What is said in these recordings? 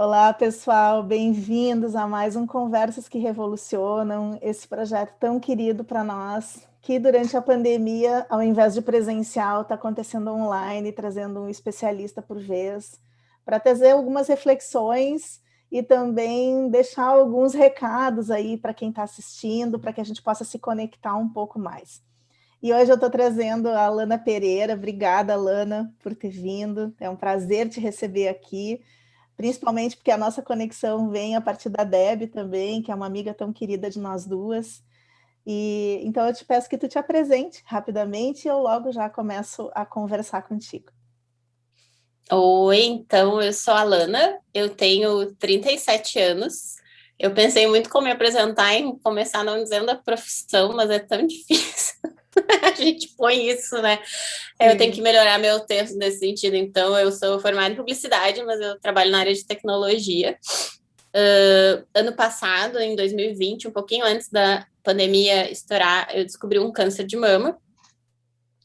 Olá, pessoal, bem-vindos a mais um Conversas que Revolucionam, esse projeto tão querido para nós, que durante a pandemia, ao invés de presencial, está acontecendo online, trazendo um especialista por vez, para trazer algumas reflexões e também deixar alguns recados aí para quem está assistindo, para que a gente possa se conectar um pouco mais. E hoje eu estou trazendo a Alana Pereira. Obrigada, Alana, por ter vindo. É um prazer te receber aqui, principalmente porque a nossa conexão vem a partir da Deb também, que é uma amiga tão querida de nós duas. E então eu te peço que tu te apresente rapidamente e eu logo já começo a conversar contigo. Oi, então eu sou a Lana, eu tenho 37 anos. Eu pensei muito como me apresentar em começar não dizendo a profissão, mas é tão difícil. A gente põe isso, né? Eu tenho que Sim. melhorar meu texto nesse sentido. Então, eu sou formada em publicidade, mas eu trabalho na área de tecnologia. Ano passado, em 2020, um pouquinho antes da pandemia estourar, eu descobri um câncer de mama.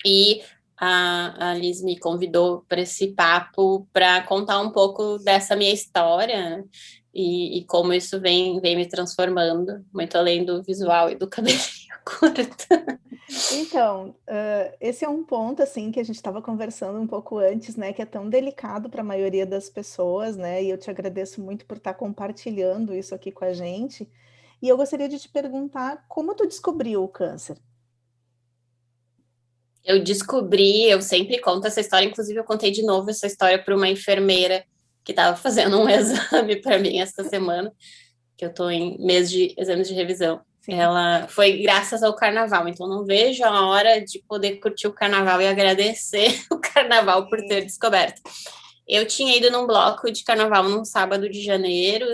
E a Liz me convidou para esse papo para contar um pouco dessa minha história, né? E como isso vem me transformando, muito além do visual e do cabelo curto. Então, esse é um ponto assim que a gente estava conversando um pouco antes, né, que é tão delicado para a maioria das pessoas, né? E eu te agradeço muito por estar compartilhando isso aqui com a gente. E eu gostaria de te perguntar como tu descobriu o câncer? Eu descobri, eu sempre conto essa história, inclusive eu contei de novo essa história para uma enfermeira que estava fazendo um exame para mim esta semana, que eu estou em mês de exames de revisão. Sim. Ela foi graças ao carnaval, então não vejo a hora de poder curtir o carnaval e agradecer o carnaval por ter descoberto. Eu tinha ido num bloco de carnaval num sábado de janeiro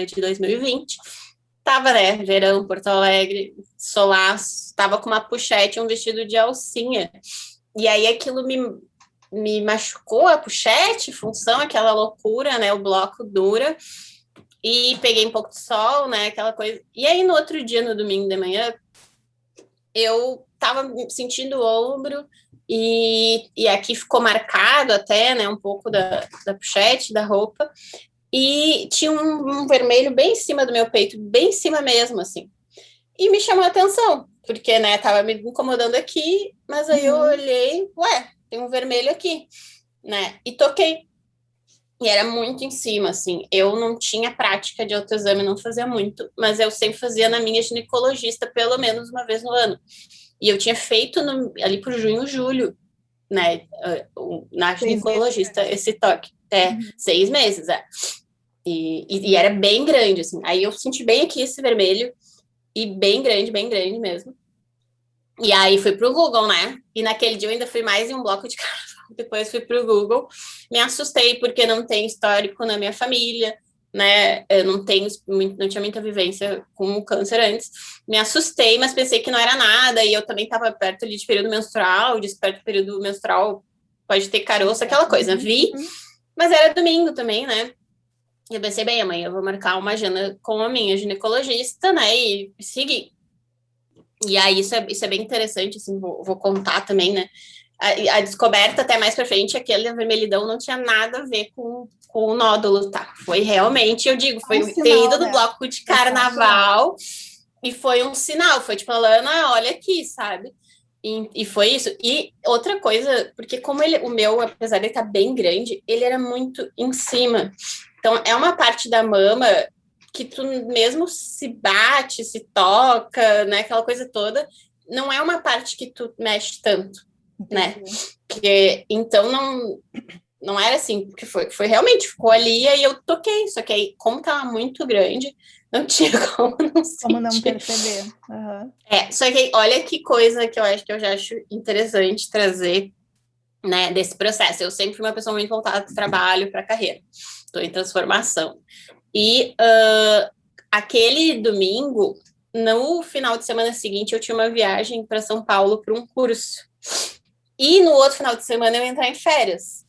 de 2020. Tava, né, verão, Porto Alegre, solaço, tava com uma pochete, um vestido de alcinha. E aí aquilo me machucou, a pochete, função, aquela loucura, né, o bloco dura. E peguei um pouco de sol, né, aquela coisa. E aí no outro dia, no domingo de manhã, eu tava sentindo o ombro e aqui ficou marcado até, né, um pouco da pochete, da roupa. E tinha um vermelho bem em cima do meu peito, bem em cima mesmo, assim. E me chamou a atenção, porque, né, tava me incomodando aqui, mas aí eu Uhum. olhei, ué, tem um vermelho aqui, né? E toquei. E era muito em cima, assim. Eu não tinha prática de autoexame, não fazia muito, mas eu sempre fazia na minha ginecologista, pelo menos uma vez no ano. E eu tinha feito ali por junho, julho, né, na 6 meses ginecologista, antes. esse toque. É, Uhum. 6 meses, é. E era bem grande, assim. Aí eu senti bem aqui esse vermelho, e bem grande mesmo. E aí fui pro Google, né? E naquele dia eu ainda fui mais em um bloco de carnaval. Depois fui pro Google. Me assustei porque não tem histórico na minha família, né? Eu não tenho, não tinha muita vivência com o câncer antes. Me assustei, mas pensei que não era nada. E eu também estava perto ali de período menstrual, disse perto do período menstrual pode ter caroço, aquela coisa. Uhum. Vi, Uhum. mas era domingo também, né? E eu pensei, bem, amanhã eu vou marcar uma agenda com a minha ginecologista, né? E seguir. E aí isso é bem interessante, assim, vou contar também, né? A descoberta até mais pra frente, aquele vermelhidão não tinha nada a ver com o nódulo, tá? Foi realmente, eu digo, É um foi ter ido sinal, no né? bloco de É só um sinal. carnaval e foi um sinal, foi tipo, Lana, olha aqui, sabe? E foi isso. E outra coisa, porque como ele, o meu, apesar de estar bem grande, ele era muito em cima. Então, é uma parte da mama que tu mesmo se bate, se toca, né, aquela coisa toda, não é uma parte que tu mexe tanto, né? Entendi. Porque, então não era assim, porque foi realmente, ficou ali e aí eu toquei, só que aí, como tava muito grande, não tinha como não Como não sentir. perceber? Aham. Só que aí, olha que coisa que eu já acho interessante trazer, né, desse processo. Eu sempre fui uma pessoa muito voltada para o trabalho, para a carreira. Estou em transformação. E aquele domingo, no final de semana seguinte, eu tinha uma viagem para São Paulo para um curso. E no outro final de semana eu ia entrar em férias.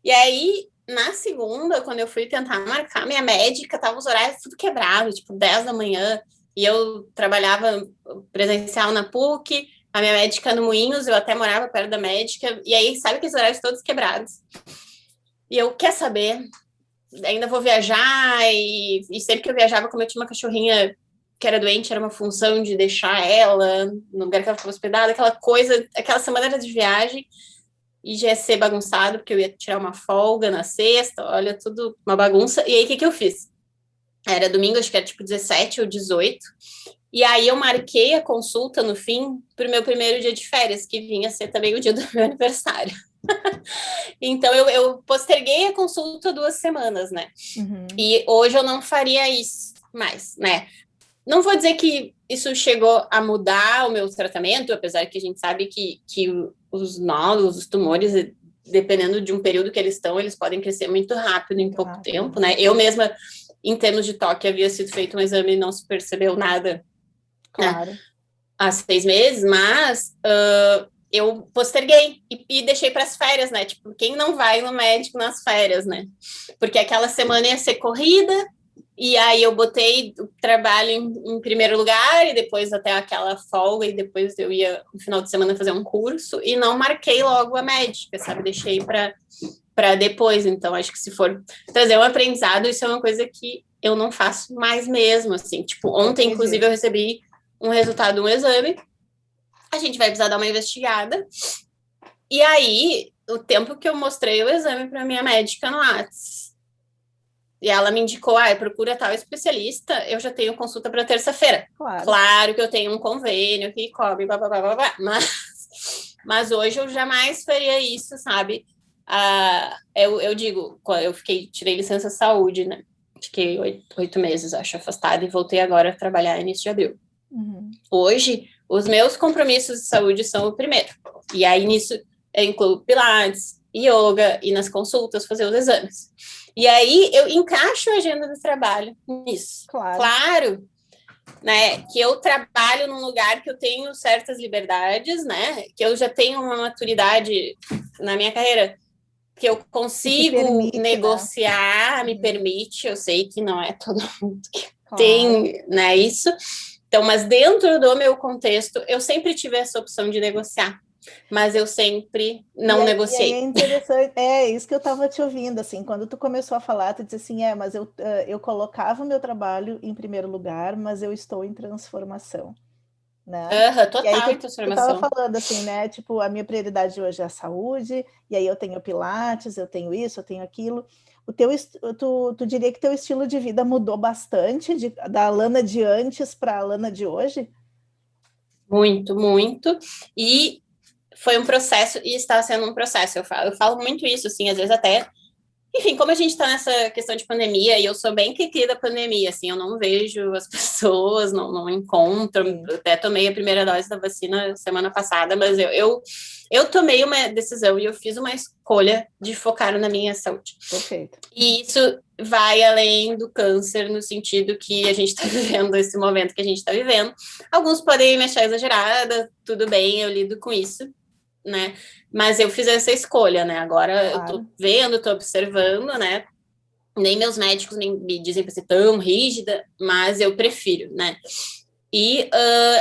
E aí, na segunda, quando eu fui tentar marcar, minha médica tava os horários tudo quebrado, tipo 10 da manhã, e eu trabalhava presencial na PUC, a minha médica no Moinhos, eu até morava perto da médica, e aí, sabe aqueles horários todos quebrados? E eu, quer saber? ainda vou viajar, e sempre que eu viajava, como eu tinha uma cachorrinha que era doente, era uma função de deixar ela no lugar que ela ficava hospedada, aquela coisa, aquela semana era de viagem, e já ia ser bagunçado, porque eu ia tirar uma folga na sexta, olha, tudo uma bagunça. E aí, o que eu fiz? Era domingo, acho que era tipo 17 ou 18, e aí eu marquei a consulta no fim para o meu primeiro dia de férias, que vinha a ser também o dia do meu aniversário. Então eu posterguei a consulta 2 semanas, né? Uhum. E hoje eu não faria isso mais, né? Não vou dizer que isso chegou a mudar o meu tratamento, apesar que a gente sabe que os nódulos, os tumores, dependendo de um período que eles estão, eles podem crescer muito rápido em pouco tempo, né? Eu mesma, em termos de toque, havia sido feito um exame e não se percebeu nada, claro, né, há 6 meses, mas eu posterguei e deixei para as férias, né? Tipo, quem não vai no médico nas férias, né? Porque aquela semana ia ser corrida, e aí eu botei o trabalho em primeiro lugar, e depois até aquela folga, e depois eu ia no final de semana fazer um curso, e não marquei logo a médica, sabe? Deixei para depois. Então, acho que se for trazer um aprendizado, isso é uma coisa que eu não faço mais mesmo, assim. Tipo, ontem, inclusive, eu recebi um resultado de um exame, a gente vai precisar dar uma investigada, e aí, o tempo que eu mostrei o exame para minha médica no Whats, e ela me indicou, procura tal especialista, eu já tenho consulta para terça-feira. Claro que eu tenho um convênio que cobre, blá, blá, blá, blá, blá, mas hoje eu jamais faria isso, sabe? Eu digo, eu tirei licença saúde, né? Fiquei 8 meses, acho, afastada, e voltei agora a trabalhar início de abril. Uhum. Hoje, os meus compromissos de saúde são o primeiro. E aí, nisso, eu incluo pilates, yoga, e nas consultas fazer os exames. E aí, eu encaixo a agenda do trabalho nisso. Claro, né, que eu trabalho num lugar que eu tenho certas liberdades, né, que eu já tenho uma maturidade na minha carreira, que eu consigo negociar, né? Me permite, eu sei que não é todo mundo que tem, né, isso. Então, mas dentro do meu contexto, eu sempre tive essa opção de negociar, mas eu sempre não negociei. E é interessante, é isso que eu estava te ouvindo, assim, quando tu começou a falar, tu disse assim, mas eu colocava o meu trabalho em primeiro lugar, mas eu estou em transformação, né? Total, e aí em transformação. Tu estava falando assim, né, tipo, a minha prioridade hoje é a saúde, e aí eu tenho pilates, eu tenho isso, eu tenho aquilo. Tu diria que teu estilo de vida mudou bastante da Alana de antes para a Alana de hoje? Muito, muito. E foi um processo, e está sendo um processo. Eu falo muito isso, assim, às vezes até... Enfim, como a gente está nessa questão de pandemia, e eu sou bem cri-cri da pandemia, assim, eu não vejo as pessoas, não encontro. Eu até tomei a primeira dose da vacina semana passada, mas eu tomei uma decisão e eu fiz uma escolha de focar na minha saúde. Perfeito. E isso vai além do câncer, no sentido que a gente está vivendo esse momento que a gente está vivendo. Alguns podem me achar exagerada, tudo bem, eu lido com isso, né? Mas eu fiz essa escolha, né? Agora eu tô vendo, tô observando, né? Nem meus médicos me dizem para ser tão rígida, mas eu prefiro, né? E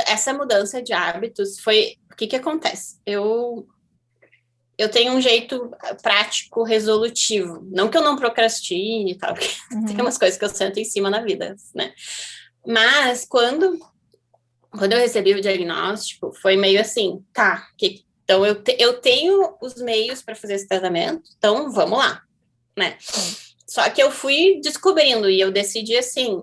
essa mudança de hábitos foi... O que acontece? Eu tenho um jeito prático, resolutivo. Não que eu não procrastine e tal, porque tem umas coisas que eu sento em cima na vida, né? Mas quando eu recebi o diagnóstico, foi meio assim, tá, então eu tenho os meios para fazer esse tratamento, então vamos lá, né? Só que eu fui descobrindo e eu decidi assim,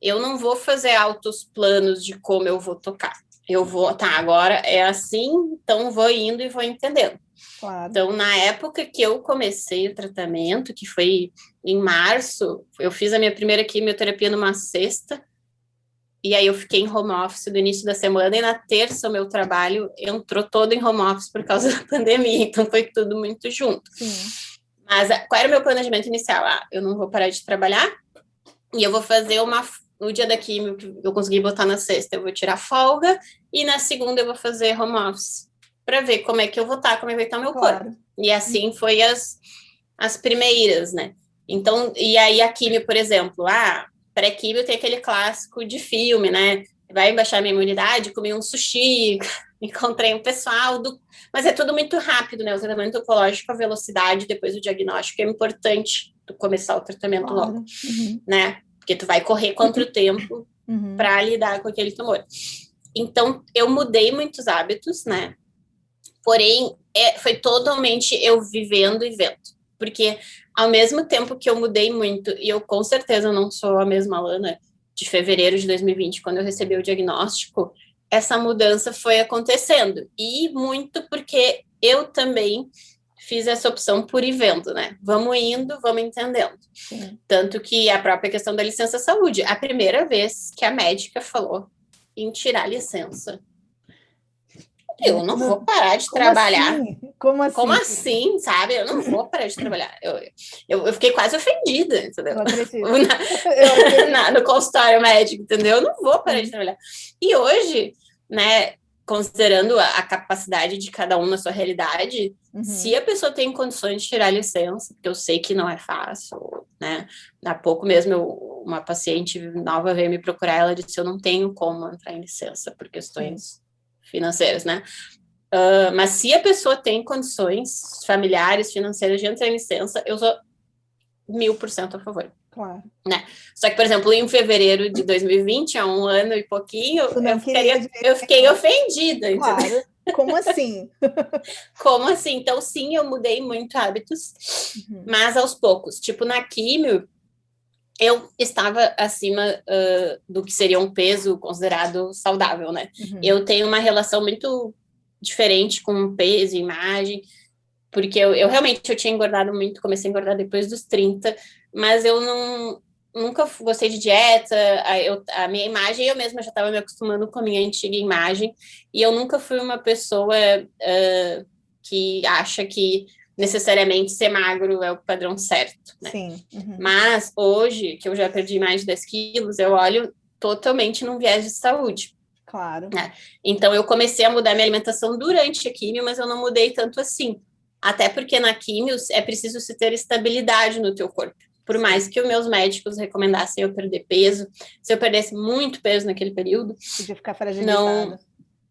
eu não vou fazer altos planos de como eu vou tocar. Eu vou, agora é assim, então vou indo e vou entendendo. Claro. Então, na época que eu comecei o tratamento, que foi em março, eu fiz a minha primeira quimioterapia numa sexta, e aí eu fiquei em home office do início da semana, e na terça o meu trabalho entrou todo em home office por causa da pandemia, então foi tudo muito junto. Sim. Mas qual era o meu planejamento inicial? Eu não vou parar de trabalhar, e eu vou fazer no dia da quimio, que eu consegui botar na sexta, eu vou tirar folga, e na segunda eu vou fazer home office, para ver como é que eu vou estar, como é que vai estar o meu corpo. E assim foi as primeiras, né? Então, e aí a quimio, por exemplo, pré-quimio tem aquele clássico de filme, né? Vai baixar a minha imunidade, comer um sushi, encontrei um pessoal mas é tudo muito rápido, né? O tratamento oncológico, a velocidade depois do diagnóstico é importante tu começar o tratamento logo, né? Porque tu vai correr contra o tempo para lidar com aquele tumor. Então, eu mudei muitos hábitos, né? Porém, foi totalmente eu vivendo e vendo. Porque ao mesmo tempo que eu mudei muito, e eu com certeza não sou a mesma Lana de fevereiro de 2020, quando eu recebi o diagnóstico, essa mudança foi acontecendo. E muito porque eu também fiz essa opção por ir vendo, né? Vamos indo, vamos entendendo. Sim. Tanto que a própria questão da licença saúde, a primeira vez que a médica falou em tirar a licença, eu não vou parar de trabalhar. Assim? Como assim, sabe? Eu não vou parar de trabalhar. Eu fiquei quase ofendida, entendeu? Eu acredito. No consultório médico, entendeu? Eu não vou parar de trabalhar. E hoje, né, considerando a capacidade de cada um na sua realidade, se a pessoa tem condições de tirar licença, porque eu sei que não é fácil, né? Há pouco mesmo, uma paciente nova veio me procurar, ela disse, eu não tenho como entrar em licença por questões financeiras, né? Mas se a pessoa tem condições familiares, financeiras de entrar em licença, eu sou 1000% a favor. Claro. Né? Só que, por exemplo, em fevereiro de 2020, há um ano e pouquinho, eu fiquei ofendida. Claro. Entendeu? Como assim? Como assim? Então, sim, eu mudei muito hábitos, mas aos poucos. Tipo, na químio, eu estava acima do que seria um peso considerado saudável, né? Eu tenho uma relação muito diferente com peso e imagem, porque eu realmente eu tinha engordado muito, comecei a engordar depois dos 30, mas eu nunca gostei de dieta, a minha imagem, eu mesma já estava me acostumando com a minha antiga imagem, e eu nunca fui uma pessoa que acha que necessariamente ser magro é o padrão certo, né? Sim. Mas hoje, que eu já perdi mais de 10 quilos, eu olho totalmente num viés de saúde. Claro. Né? Então, eu comecei a mudar minha alimentação durante a químio, mas eu não mudei tanto assim. Até porque na químio é preciso se ter estabilidade no teu corpo. Por mais que os meus médicos recomendassem eu perder peso, se eu perdesse muito peso naquele período... Podia ficar fragilizada. Não...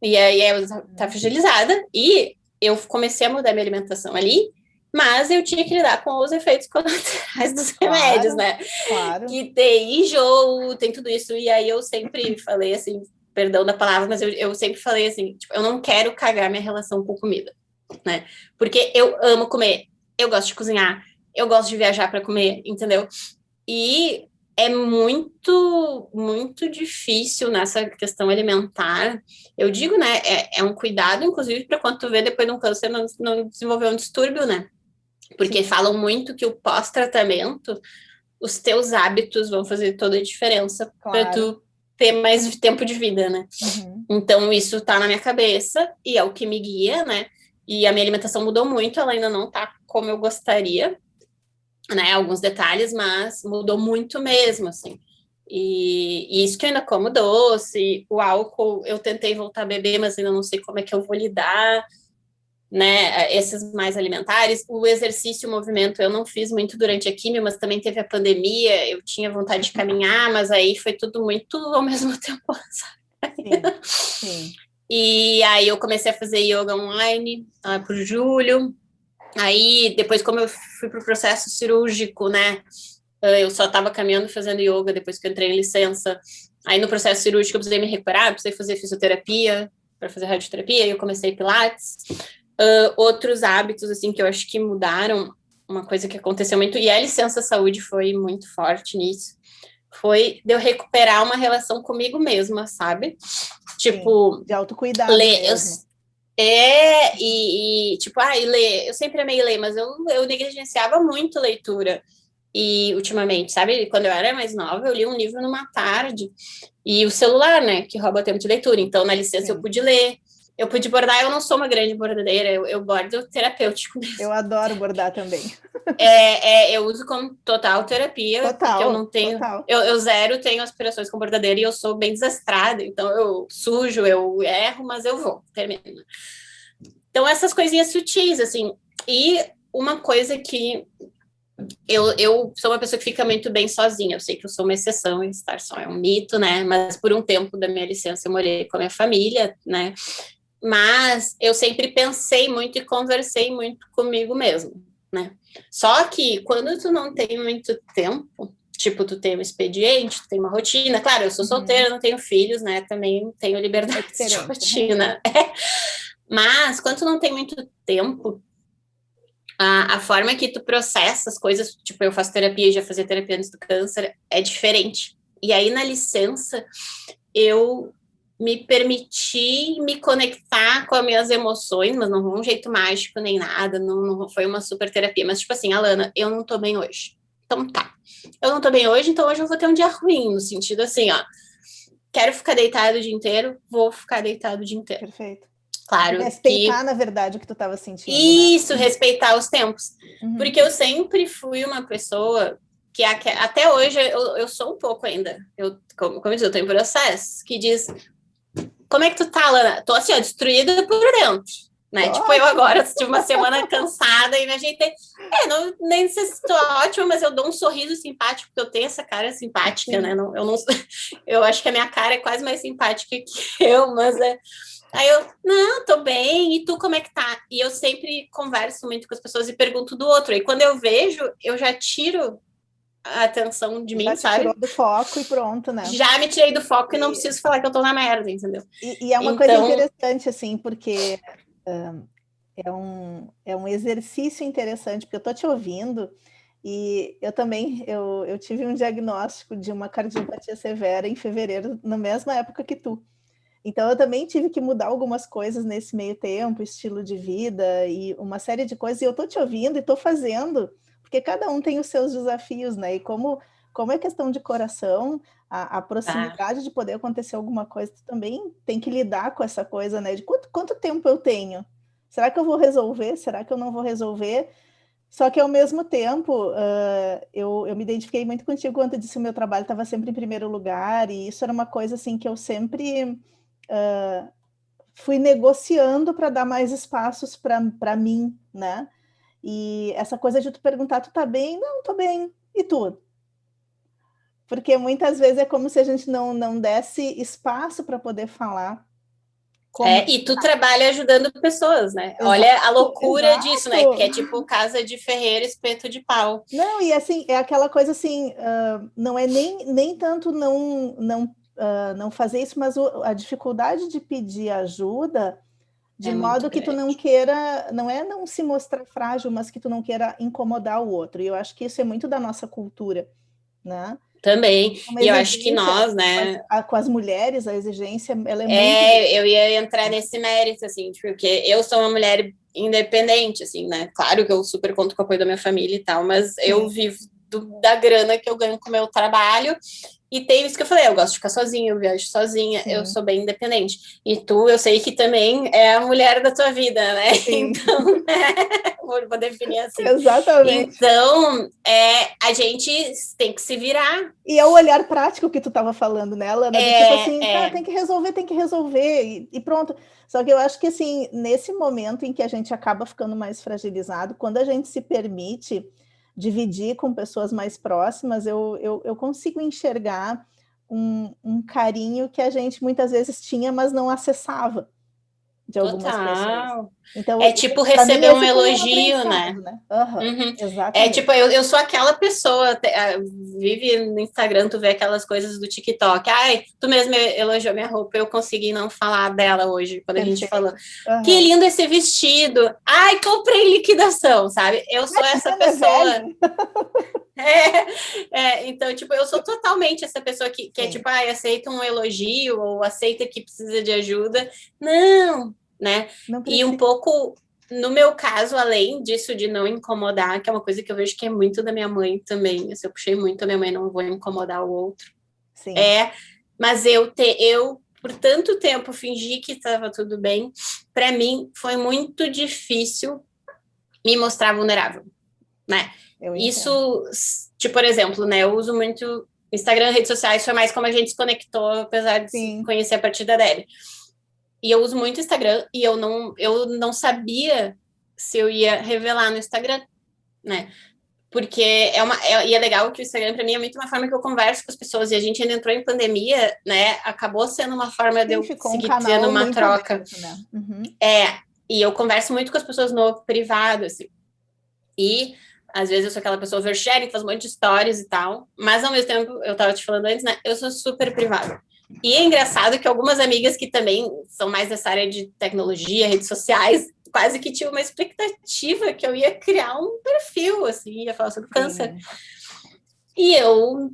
E aí eu estava fragilizada, e eu comecei a mudar minha alimentação ali, mas eu tinha que lidar com os efeitos colaterais dos remédios, né? Claro. Que tem enjoo, tem tudo isso. E aí eu sempre falei assim, perdão da palavra, mas eu sempre falei assim, tipo, eu não quero cagar minha relação com comida, né? Porque eu amo comer, eu gosto de cozinhar, eu gosto de viajar para comer, entendeu? E é muito, muito difícil nessa questão alimentar. Eu digo, né, é um cuidado, inclusive, para quando tu vê depois de um câncer não desenvolver um distúrbio, né? Porque falam muito que o pós-tratamento, os teus hábitos vão fazer toda a diferença para tu ter mais tempo de vida, né? Então, isso tá na minha cabeça e é o que me guia, né? E a minha alimentação mudou muito, ela ainda não tá como eu gostaria, né? Alguns detalhes, mas mudou muito mesmo, assim. E isso que eu ainda como doce, o álcool, eu tentei voltar a beber, mas ainda não sei como é que eu vou lidar, né, esses mais alimentares. O exercício, o movimento, eu não fiz muito durante a quimio, mas também teve a pandemia, eu tinha vontade de caminhar, mas aí foi tudo muito ao mesmo tempo, sabe? Sim. E aí eu comecei a fazer yoga online por julho. Aí, depois, como eu fui pro processo cirúrgico, né, eu só estava caminhando fazendo yoga depois que eu entrei em licença. Aí, no processo cirúrgico, eu precisei me recuperar, precisei fazer fisioterapia para fazer radioterapia, e eu comecei pilates. Outros hábitos, assim, que eu acho que mudaram, uma coisa que aconteceu muito, e a licença saúde foi muito forte nisso, foi de eu recuperar uma relação comigo mesma, sabe? Tipo... Sim, de autocuidado mesmo. Tipo, ler, eu sempre amei ler, mas eu negligenciava muito leitura. E ultimamente, sabe, quando eu era mais nova, eu li um livro numa tarde, e o celular, né, que rouba tempo de leitura. Então, na licença, eu pude ler, eu pude bordar. Eu não sou uma grande bordadeira, eu bordo terapêutico mesmo. Eu adoro bordar também. Eu uso como total terapia, porque eu não tenho... Eu zero tenho aspirações com bordadeira, e eu sou bem desastrada, então eu sujo, eu erro, mas eu vou, termino. Então, essas coisinhas sutis, assim. E uma coisa que... Eu sou uma pessoa que fica muito bem sozinha. Eu sei que eu sou uma exceção, e estar só é um mito, né? Mas por um tempo da minha licença eu morei com a minha família, né? Mas eu sempre pensei muito e conversei muito comigo mesmo, né? Só que quando tu não tem muito tempo, tipo, tu tem um expediente, tu tem uma rotina. Claro, eu sou solteira, não tenho filhos, né? Também tenho liberdade de rotina. Mas quando tu não tem muito tempo, a forma que tu processa as coisas, tipo, eu faço terapia, já fazia terapia antes do câncer, é diferente. E aí, na licença, eu me permiti me conectar com as minhas emoções, mas não foi um jeito mágico nem nada, não foi uma super terapia, mas tipo assim, Alana, eu não tô bem hoje. Então tá, eu não tô bem hoje, então hoje eu vou ter um dia ruim, no sentido assim, ó, quero ficar deitado o dia inteiro, vou ficar deitado o dia inteiro. Perfeito. Claro respeitar, que... na verdade, o que tu estava sentindo, Isso, né? respeitar os tempos. Porque eu sempre fui uma pessoa que até hoje eu sou um pouco ainda, como eu disse, eu tô em processo, que diz, como é que tu tá, Lana? Tô assim, ó, destruída por dentro, né? Tipo, eu agora tive uma semana cansada e me ajeitei. Não, nem sei se tô ótima, mas eu dou um sorriso simpático, porque eu tenho essa cara simpática, né? Eu acho que a minha cara é quase mais simpática que eu, mas é... Aí eu, não, tô bem, e tu como é que tá? E eu sempre converso muito com as pessoas e pergunto do outro. E quando eu vejo, eu já tiro a atenção de mim, sabe? Tirou do foco e pronto, né? Já me tirei do foco e não preciso falar que eu tô na merda, entendeu? E é uma coisa interessante, assim, porque é um exercício interessante, porque eu tô te ouvindo e eu também, eu tive um diagnóstico de uma cardiopatia severa em fevereiro, na mesma época que tu. Então, eu também tive que mudar algumas coisas nesse meio tempo, estilo de vida e uma série de coisas. E eu estou te ouvindo e estou fazendo, porque cada um tem os seus desafios, né? E como é questão de coração, a proximidade de poder acontecer alguma coisa, tu também tem que lidar com essa coisa, né? De quanto tempo eu tenho? Será que eu vou resolver? Será que eu não vou resolver? Só que, ao mesmo tempo, eu me identifiquei muito contigo quando eu disse que o meu trabalho estava sempre em primeiro lugar, e isso era uma coisa assim que eu sempre fui negociando para dar mais espaços para mim, né? E essa coisa de tu perguntar, tu tá bem? Não, tô bem. E tu? Porque muitas vezes é como se a gente não desse espaço para poder falar. E tu trabalha ajudando pessoas, né? Exato, olha a loucura exato. disso, né? Que é tipo casa de ferreiro, espeto de pau. Não, e assim, é aquela coisa assim, não é nem tanto não fazer isso, mas a dificuldade de pedir ajuda, de modo que tu não queira, não se mostrar frágil, mas que tu não queira incomodar o outro. E eu acho que isso é muito da nossa cultura, né? Também. E eu acho que nós, né? Com as mulheres, a exigência, ela é muito... Eu ia entrar nesse mérito, assim, porque eu sou uma mulher independente, assim, né? Claro que eu super conto com o apoio da minha família e tal, mas eu vivo da grana que eu ganho com o meu trabalho. E tem isso que eu falei, eu gosto de ficar sozinha, eu viajo sozinha, eu sou bem independente. E tu, eu sei que também é a mulher da tua vida, né? Sim. Então, vou definir assim. Exatamente. Então, a gente tem que se virar. E é o olhar prático que tu estava falando, né, Lana? Do tipo assim, tá, tem que resolver, e pronto. Só que eu acho que, assim, nesse momento em que a gente acaba ficando mais fragilizado, quando a gente se permite dividir com pessoas mais próximas, eu consigo enxergar um carinho que a gente muitas vezes tinha, mas não acessava de algumas pessoas. Então, é tipo receber um elogio, né? É Exatamente. tipo, eu sou aquela pessoa, vive no Instagram, tu vê aquelas coisas do TikTok. Ai, tu mesmo elogiou minha roupa, eu consegui não falar dela hoje, quando a gente falou. Que lindo esse vestido. Ai, comprei em liquidação, sabe? Eu sou essa pessoa. Então, tipo, eu sou totalmente essa pessoa que é tipo, aceita um elogio ou aceita que precisa de ajuda. Não, né? E um pouco, no meu caso, além disso de não incomodar, que é uma coisa que eu vejo que é muito da minha mãe também, assim, eu puxei muito a minha mãe, não vou incomodar o outro. Sim. Mas eu por tanto tempo fingi que estava tudo bem, para mim foi muito difícil me mostrar vulnerável, né? Isso, tipo, por exemplo, né? Eu uso muito Instagram, redes sociais, foi mais como a gente se conectou, apesar de se conhecer a partir da Débora. E eu uso muito Instagram e eu não sabia se eu ia revelar no Instagram, né? porque e é legal que o Instagram, para mim, é muito uma forma que eu converso com as pessoas, e a gente ainda entrou em pandemia, né, acabou sendo uma forma de eu seguir tendo uma troca. Aberto, né? Uhum. E eu converso muito com as pessoas no privado, assim, e às vezes eu sou aquela pessoa oversharing, faz um monte de stories e tal, mas ao mesmo tempo, eu tava te falando antes, né, eu sou super privada. E é engraçado que algumas amigas que também são mais dessa área de tecnologia, redes sociais, quase que tinha uma expectativa que eu ia criar um perfil, assim, ia falar sobre câncer. E eu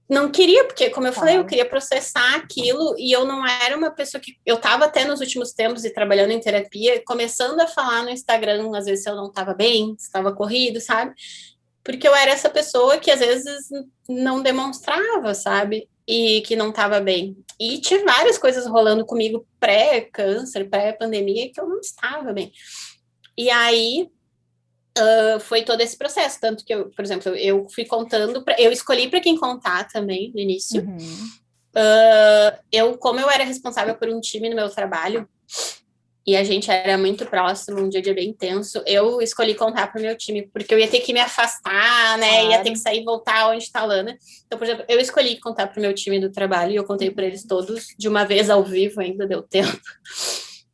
não queria, porque, como eu falei, eu queria processar aquilo, e eu não era uma pessoa que... Eu estava até nos últimos tempos e trabalhando em terapia, começando a falar no Instagram, às vezes, se eu não estava bem, se estava corrido, sabe? Porque eu era essa pessoa que, às vezes, não demonstrava, sabe? E que não estava bem. E tinha várias coisas rolando comigo pré-câncer, pré-pandemia, que eu não estava bem. E aí, foi todo esse processo, tanto que eu, por exemplo, eu fui contando, eu escolhi para quem contar também, no início. Como eu era responsável por um time no meu trabalho, e a gente era muito próximo, um dia a dia bem intenso, eu escolhi contar para o meu time, porque eu ia ter que me afastar, né, ia ter que sair e voltar onde está a Lana. Então, por exemplo, eu escolhi contar para o meu time do trabalho, e eu contei para eles todos, de uma vez ao vivo, ainda deu tempo,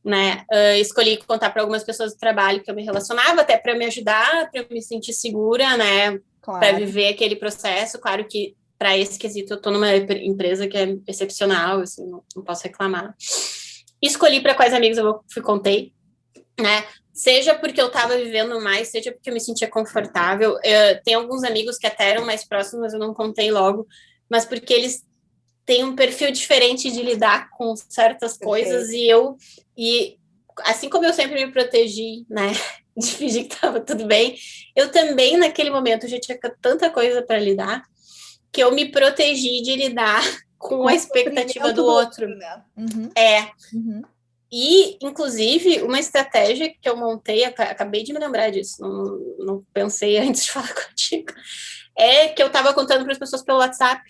né, escolhi contar para algumas pessoas do trabalho que eu me relacionava, até para me ajudar, para eu me sentir segura, né, para viver aquele processo. Claro que para esse quesito eu estou numa empresa que é excepcional, assim, não posso reclamar. Escolhi para quais amigos eu contei, né? Seja porque eu estava vivendo mais, seja porque eu me sentia confortável. Tem alguns amigos que até eram mais próximos, mas eu não contei logo, mas porque eles têm um perfil diferente de lidar com certas coisas, e assim como eu sempre me protegi, né, de fingir que estava tudo bem, eu também naquele momento já tinha tanta coisa para lidar, que eu me protegi de lidar com a expectativa do outro. Né? E, inclusive, uma estratégia que eu montei, acabei de me lembrar disso, não pensei antes de falar contigo, é que eu estava contando para as pessoas pelo WhatsApp.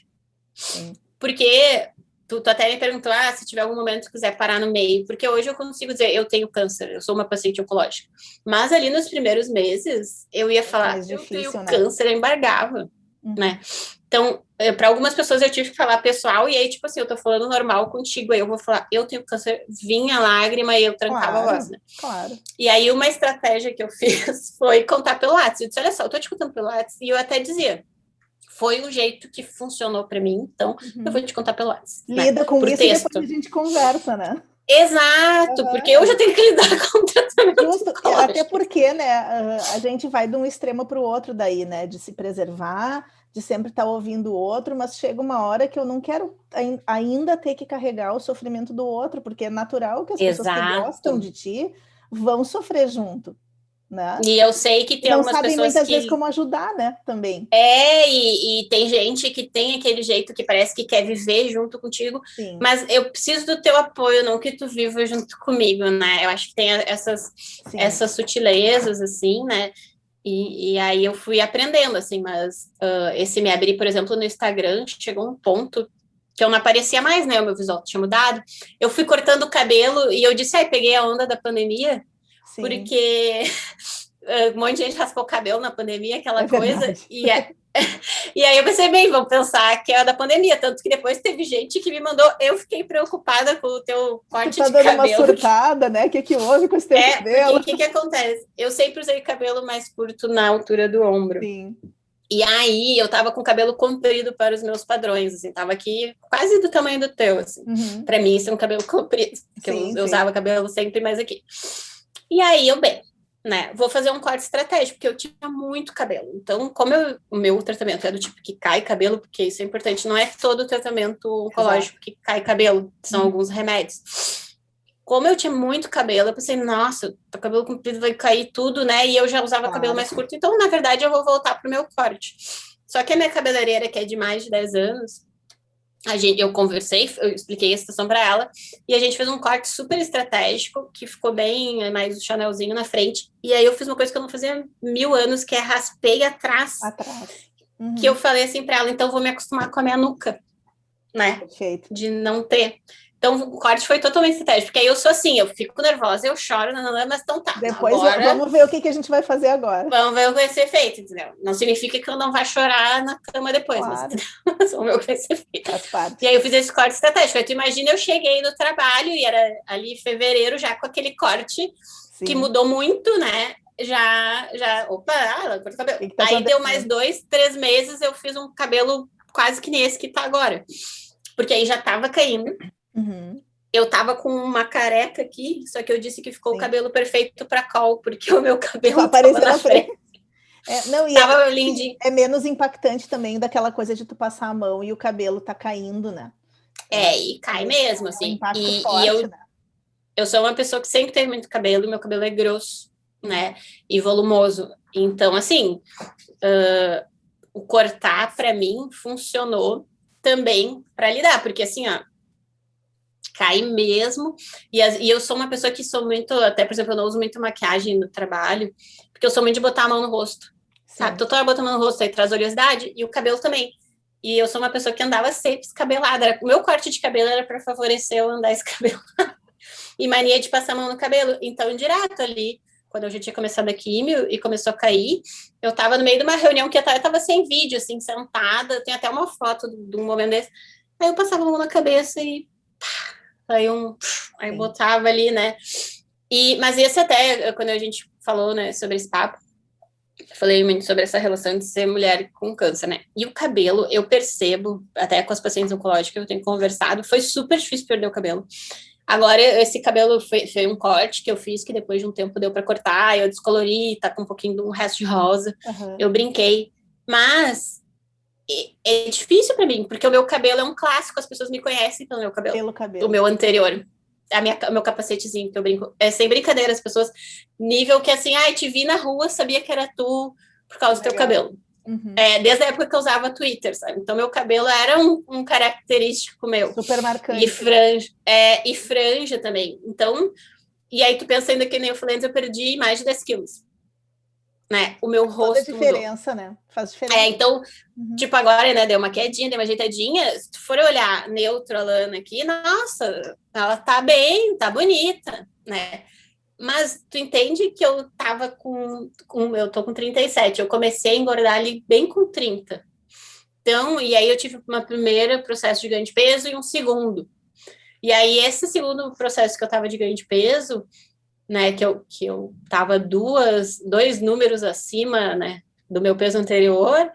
Sim. Porque tu até me perguntou, se tiver algum momento que quiser parar no meio, porque hoje eu consigo dizer, eu tenho câncer, eu sou uma paciente oncológica. Mas ali nos primeiros meses, eu ia falar, eu tenho câncer, eu embargava, né? Então, para algumas pessoas eu tive que falar pessoal, e aí, tipo assim, eu tô falando normal contigo, aí eu vou falar, eu tenho câncer, vinha lágrima e eu trancava a voz, né? Claro. E aí, uma estratégia que eu fiz foi contar pelo WhatsApp. Eu disse, olha só, eu tô te contando pelo WhatsApp, e eu até dizia, foi um jeito que funcionou para mim, então eu vou te contar pelo WhatsApp. Lida com isso texto. E depois a gente conversa, né? Exato, porque eu já tenho que lidar com o tratamento. Justo, até porque, né, a gente vai de um extremo para o outro daí, né, de se preservar, de sempre estar ouvindo o outro, mas chega uma hora que eu não quero ainda ter que carregar o sofrimento do outro, porque é natural que as pessoas que gostam de ti vão sofrer junto. Né? E eu sei que tem algumas pessoas que... não sabem muitas vezes como ajudar, né, também. E tem gente que tem aquele jeito que parece que quer viver junto contigo, Sim. Mas eu preciso do teu apoio, não que tu viva junto comigo, né? Eu acho que tem essas sutilezas, assim, né? E aí eu fui aprendendo, assim, mas esse me abrir, por exemplo, no Instagram, chegou um ponto que eu não aparecia mais, né? O meu visual tinha mudado. Eu fui cortando o cabelo e eu disse, peguei a onda da pandemia, Sim. Porque um monte de gente raspou o cabelo na pandemia, aquela coisa. E aí eu pensei, bem, vamos pensar que é da pandemia. Tanto que depois teve gente que me mandou, eu fiquei preocupada com o teu corte de cabelo. Tá dando uma surtada, né? O que houve com esse teu cabelo? O que acontece? Eu sempre usei cabelo mais curto na altura do ombro. Sim. E aí eu tava com o cabelo comprido para os meus padrões, assim, tava aqui quase do tamanho do teu, assim. Para mim, isso é um cabelo comprido, porque eu usava cabelo sempre mais aqui. E aí eu, né, vou fazer um corte estratégico, porque eu tinha muito cabelo. Então, como o meu tratamento é do tipo que cai cabelo, porque isso é importante, não é todo o tratamento oncológico que cai cabelo, são alguns remédios. Como eu tinha muito cabelo, eu pensei, nossa, o cabelo comprido vai cair tudo, né? E eu já usava cabelo mais curto, então, na verdade, eu vou voltar pro meu corte. Só que a minha cabeleireira, que é de mais de 10 anos, eu conversei, eu expliquei a situação para ela, e a gente fez um corte super estratégico, que ficou bem, mais o chanelzinho na frente, e aí eu fiz uma coisa que eu não fazia 1000 anos, que é raspei atrás. Que eu falei assim para ela, então vou me acostumar com a minha nuca, né? Perfeito. De não ter. Então, o corte foi totalmente estratégico, porque aí eu sou assim, eu fico nervosa, eu choro, mas então tá. Depois agora, vamos ver o que a gente vai fazer agora. Vamos ver o que vai ser feito, entendeu? Não significa que eu não vá chorar na cama depois, claro. mas vamos ver o que vai ser feito. Faz parte. E aí eu fiz esse corte estratégico. Aí tu imagina, eu cheguei no trabalho, e era ali em fevereiro, já com aquele corte, que mudou muito, né? Opa, ela cortou o cabelo. Aí deu mais 2, 3 meses, eu fiz um cabelo quase que nem esse que tá agora. Porque aí já tava caindo. Uhum. Eu tava com uma careca aqui, só que eu disse que ficou o cabelo perfeito para call, porque o meu cabelo apareceu na frente. Não, e tava lindinho. É menos impactante também daquela coisa de tu passar a mão e o cabelo tá caindo, né? E cai mesmo, assim. Um impacto forte, né? Eu sou uma pessoa que sempre teve muito cabelo, e meu cabelo é grosso, né? E volumoso. Então, assim, o cortar, para mim, funcionou também para lidar, porque assim, ó, cai mesmo, e eu sou uma pessoa que sou muito, até, por exemplo, eu não uso muito maquiagem no trabalho, porque eu sou muito de botar a mão no rosto, sabe? Toda hora botando a mão no rosto, aí traz oleosidade, e o cabelo também. E eu sou uma pessoa que andava sempre descabelada. O meu corte de cabelo era para favorecer eu andar descabelada. E mania de passar a mão no cabelo. Então, direto ali, quando eu já tinha começado a químio e começou a cair, eu tava no meio de uma reunião que eu tava sem vídeo, assim, sentada, tem até uma foto de um momento desse. Aí eu passava a mão na cabeça e aí botava ali, né? Mas esse até, quando a gente falou, né, sobre esse papo, eu falei muito sobre essa relação de ser mulher com câncer, né? E o cabelo, eu percebo, até com as pacientes oncológicas que eu tenho conversado, foi super difícil perder o cabelo. Agora, esse cabelo foi um corte que eu fiz, que depois de um tempo deu para cortar, eu descolori, tá com um pouquinho de um resto de rosa, eu brinquei. Mas é difícil para mim, porque o meu cabelo é um clássico, as pessoas me conhecem pelo meu cabelo. O meu anterior. O meu capacetezinho que eu brinco. É sem brincadeira, as pessoas, nível que assim, te vi na rua, sabia que era tu por causa do teu cabelo. Uhum. Desde a época que eu usava Twitter, sabe? Então, meu cabelo era um característico meu. Super marcante. E franja também. Então, e aí tu pensa ainda que nem eu falei antes, eu perdi mais de 10 quilos. Né? O meu rosto toda a diferença, mudou. Né? Faz diferença. Então, tipo, agora, né, deu uma quedinha, deu uma ajeitadinha. Se tu for olhar neutro a Lana aqui, nossa, ela tá bem, tá bonita, né? Mas tu entende que eu tava eu tô com 37, eu comecei a engordar ali bem com 30. Então, e aí eu tive uma primeira processo de ganho de peso e um segundo. E aí esse segundo processo que eu tava de ganho de peso, né, que eu tava 2 números acima, né, do meu peso anterior,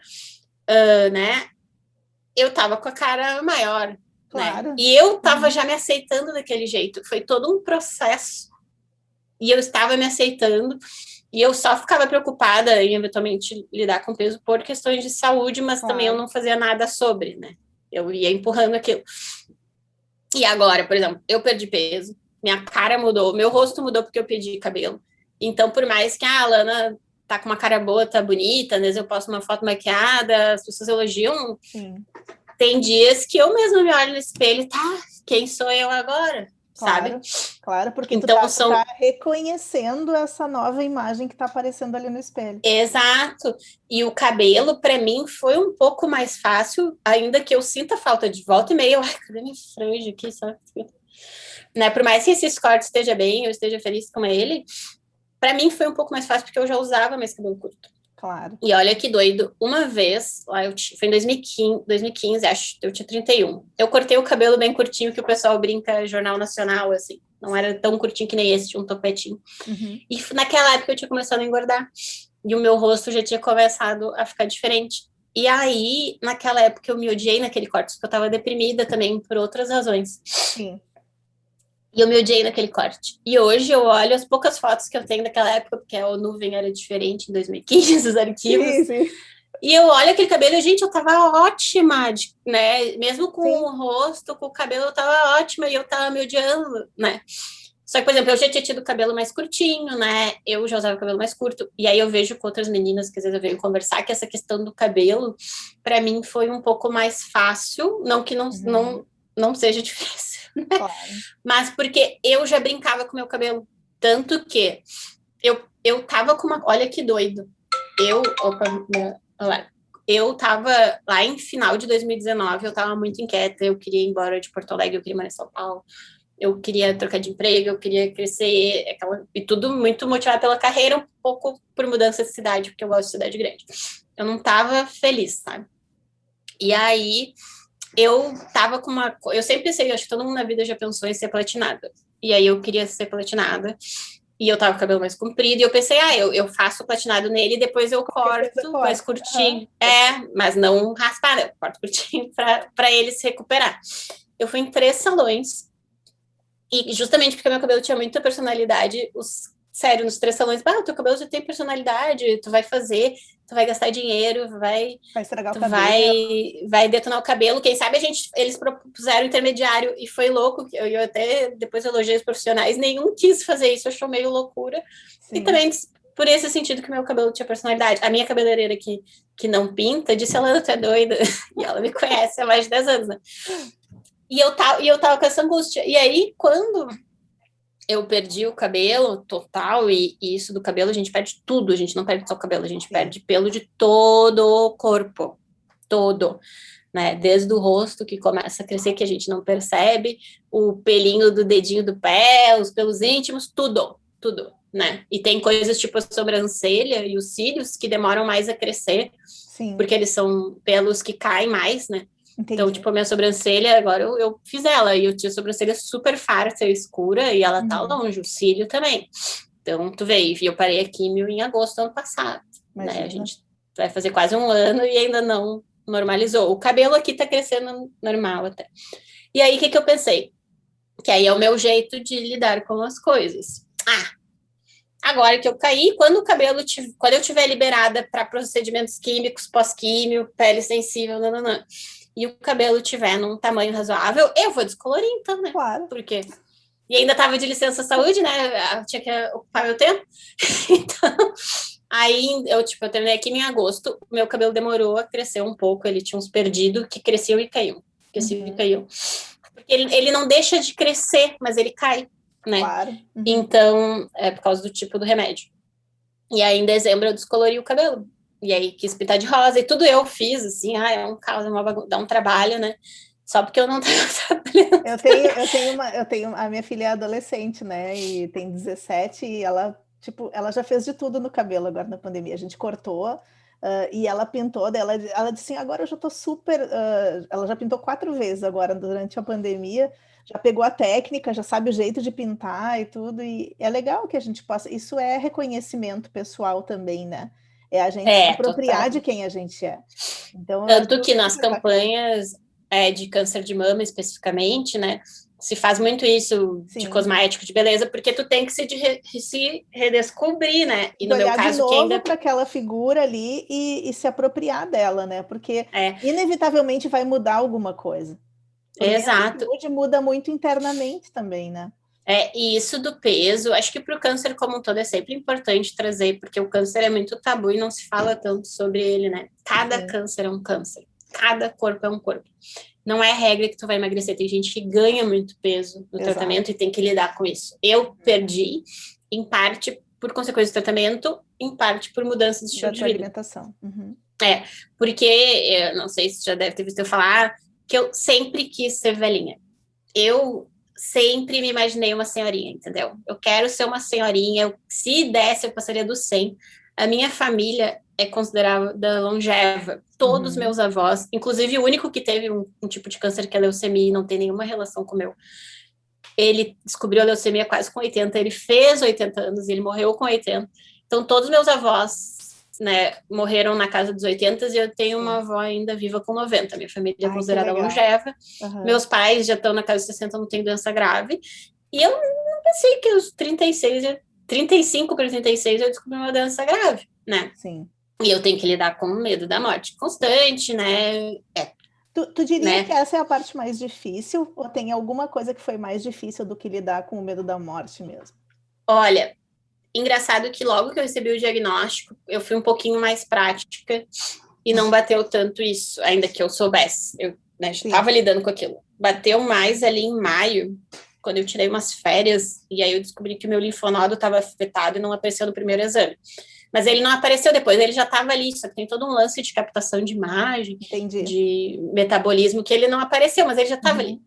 né, eu tava com a cara maior, claro. Né? E eu tava já me aceitando daquele jeito. Foi todo um processo. E eu estava me aceitando. E eu só ficava preocupada em eventualmente lidar com peso por questões de saúde, mas também eu não fazia nada sobre, né? Eu ia empurrando aquilo. E agora, por exemplo, eu perdi peso, minha cara mudou, meu rosto mudou porque eu perdi cabelo. Então, por mais que a Alana tá com uma cara boa, tá bonita, às vezes eu posto uma foto maquiada, as pessoas elogiam. Sim. Tem dias que eu mesma me olho no espelho, quem sou eu agora? Claro, sabe? Claro, porque então, tu tá reconhecendo essa nova imagem que tá aparecendo ali no espelho. Exato. E o cabelo, para mim, foi um pouco mais fácil, ainda que eu sinta falta de volta e meia. Cadê minha franja aqui? Sabe? Né? Por mais que esse corte esteja bem, eu esteja feliz com ele, para mim foi um pouco mais fácil porque eu já usava mais cabelo curto. Claro. E olha que doido, uma vez, foi em 2015, acho, eu tinha 31. Eu cortei o cabelo bem curtinho, que o pessoal brinca Jornal Nacional, assim. Não era tão curtinho que nem esse, tinha um topetinho. Uhum. E naquela época eu tinha começado a engordar. E o meu rosto já tinha começado a ficar diferente. E aí, naquela época, eu me odiei naquele corte, porque eu tava deprimida também por outras razões. Sim. E eu me odiei naquele corte. E hoje eu olho as poucas fotos que eu tenho daquela época, porque a nuvem era diferente em 2015, os arquivos. Sim. E eu olho aquele cabelo e, gente, eu tava ótima, né? Mesmo com o rosto, com o cabelo, eu tava ótima e eu tava me odiando, né? Só que, por exemplo, eu já tinha tido cabelo mais curtinho, né? Eu já usava cabelo mais curto. E aí eu vejo com outras meninas que às vezes eu venho conversar que essa questão do cabelo, para mim, foi um pouco mais fácil. Não que não seja difícil. Claro. Mas porque eu já brincava com meu cabelo. Tanto que eu tava com uma... Olha que doido. Olha lá. eu tava lá em final de 2019, eu tava muito inquieta, eu queria ir embora de Porto Alegre, eu queria morar em São Paulo, eu queria trocar de emprego, eu queria crescer, e tudo muito motivado pela carreira, um pouco por mudança de cidade, porque eu gosto de cidade grande. Eu não tava feliz, sabe? E aí, eu tava com uma... Eu sempre pensei, acho que todo mundo na vida já pensou em ser platinada. E aí, eu queria ser platinada. E eu tava com o cabelo mais comprido, e eu pensei, eu faço platinado nele, e depois eu corto mais curtinho. Mas não raspar, eu corto curtinho pra ele se recuperar. Eu fui em 3 salões, e justamente porque meu cabelo tinha muita personalidade, sério, nos 3 salões, o teu cabelo já tem personalidade, tu vai fazer, tu vai gastar dinheiro, vai estragar o cabelo. Vai detonar o cabelo. Quem sabe eles propuseram intermediário e foi louco. Eu até depois elogiei os profissionais, nenhum quis fazer isso, achou meio loucura. Sim. E também por esse sentido que meu cabelo tinha personalidade. A minha cabeleireira que não pinta disse, ela, tu é doida, e ela me conhece há mais de 10 anos, né? E eu tava com essa angústia. E aí, quando eu perdi o cabelo total, e isso do cabelo, a gente perde tudo, a gente não perde só o cabelo, a gente perde pelo de todo o corpo, todo, né, desde o rosto que começa a crescer, que a gente não percebe, o pelinho do dedinho do pé, os pelos íntimos, tudo, né, e tem coisas tipo a sobrancelha e os cílios que demoram mais a crescer, Sim. porque eles são pelos que caem mais, né. Entendi. Então, tipo, a minha sobrancelha, agora eu fiz ela, e eu tinha sobrancelha super farta, escura, e ela tá longe, o cílio também. Então, tu vê, eu parei a químio em agosto do ano passado, né? A gente vai fazer quase 1 ano e ainda não normalizou. O cabelo aqui tá crescendo normal até. E aí, o que eu pensei? Que aí é o meu jeito de lidar com as coisas. Agora que eu caí, quando eu tiver liberada para procedimentos químicos, pós-químio, pele sensível, e o cabelo tiver num tamanho razoável, eu vou descolorir, então, né? Claro. Porque... E ainda estava de licença saúde, né? Eu tinha que ocupar meu tempo. Então, aí eu terminei aqui em agosto, meu cabelo demorou a crescer um pouco, ele tinha uns perdidos que cresciam e caíam. Cresciam e caíam. Porque ele não deixa de crescer, mas ele cai, né? Claro. Então, é por causa do tipo do remédio. E aí, em dezembro, eu descolori o cabelo. E aí, quis pintar de rosa. E tudo eu fiz, assim, é um caos, dá um trabalho, né? Só porque eu não tava trabalhando. Eu tenho a minha filha é adolescente, né? E tem 17, e ela já fez de tudo no cabelo agora na pandemia. A gente cortou, e ela pintou, ela disse assim, agora eu já tô super... ela já pintou 4 vezes agora durante a pandemia, já pegou a técnica, já sabe o jeito de pintar e tudo, e é legal que a gente possa... Isso é reconhecimento pessoal também, né? É a gente se apropriar total. De quem a gente é. Então, tanto que nas campanhas de câncer de mama, especificamente, né, se faz muito isso. Sim. De cosmético, de beleza, porque tu tem que se redescobrir, né? E no meu caso, de novo, que ainda... para aquela figura ali e se apropriar dela, né? Porque inevitavelmente vai mudar alguma coisa. Exato. A saúde muda muito internamente também, né? E isso do peso, acho que para o câncer como um todo é sempre importante trazer, porque o câncer é muito tabu e não se fala tanto sobre ele, né? Cada câncer é um câncer, cada corpo é um corpo. Não é regra que tu vai emagrecer, tem gente que ganha muito peso no tratamento e tem que lidar com isso. Eu perdi, em parte por consequência do tratamento, em parte por mudança de estilo de vida. Alimentação. Porque, eu não sei se já deve ter visto eu falar, que eu sempre quis ser velhinha. Eu sempre me imaginei uma senhorinha, entendeu? Eu quero ser uma senhorinha, se desse eu passaria dos 100. A minha família é considerada longeva. Todos os meus avós, inclusive o único que teve um tipo de câncer que é leucemia e não tem nenhuma relação com o meu, ele descobriu a leucemia quase com 80, ele fez 80 anos e ele morreu com 80. Então todos os meus avós, né, morreram na casa dos 80 e eu tenho uma avó ainda viva com 90. Minha família é considerada longeva. Meus pais já estão na casa dos 60, não tem doença grave. E eu não pensei que aos 35 para 36 eu descobri uma doença grave, né? Sim. E eu tenho que lidar com o medo da morte constante, né? Tu diria que essa é a parte mais difícil? Ou tem alguma coisa que foi mais difícil do que lidar com o medo da morte mesmo? Olha, engraçado que logo que eu recebi o diagnóstico, eu fui um pouquinho mais prática e não bateu tanto isso, ainda que eu soubesse. Eu já estava lidando com aquilo. Bateu mais ali em maio, quando eu tirei umas férias, e aí eu descobri que o meu linfonodo estava afetado e não apareceu no primeiro exame. Mas ele não apareceu depois, ele já estava ali, só que tem todo um lance de captação de imagem, Entendi. de metabolismo, que ele não apareceu, mas ele já estava ali.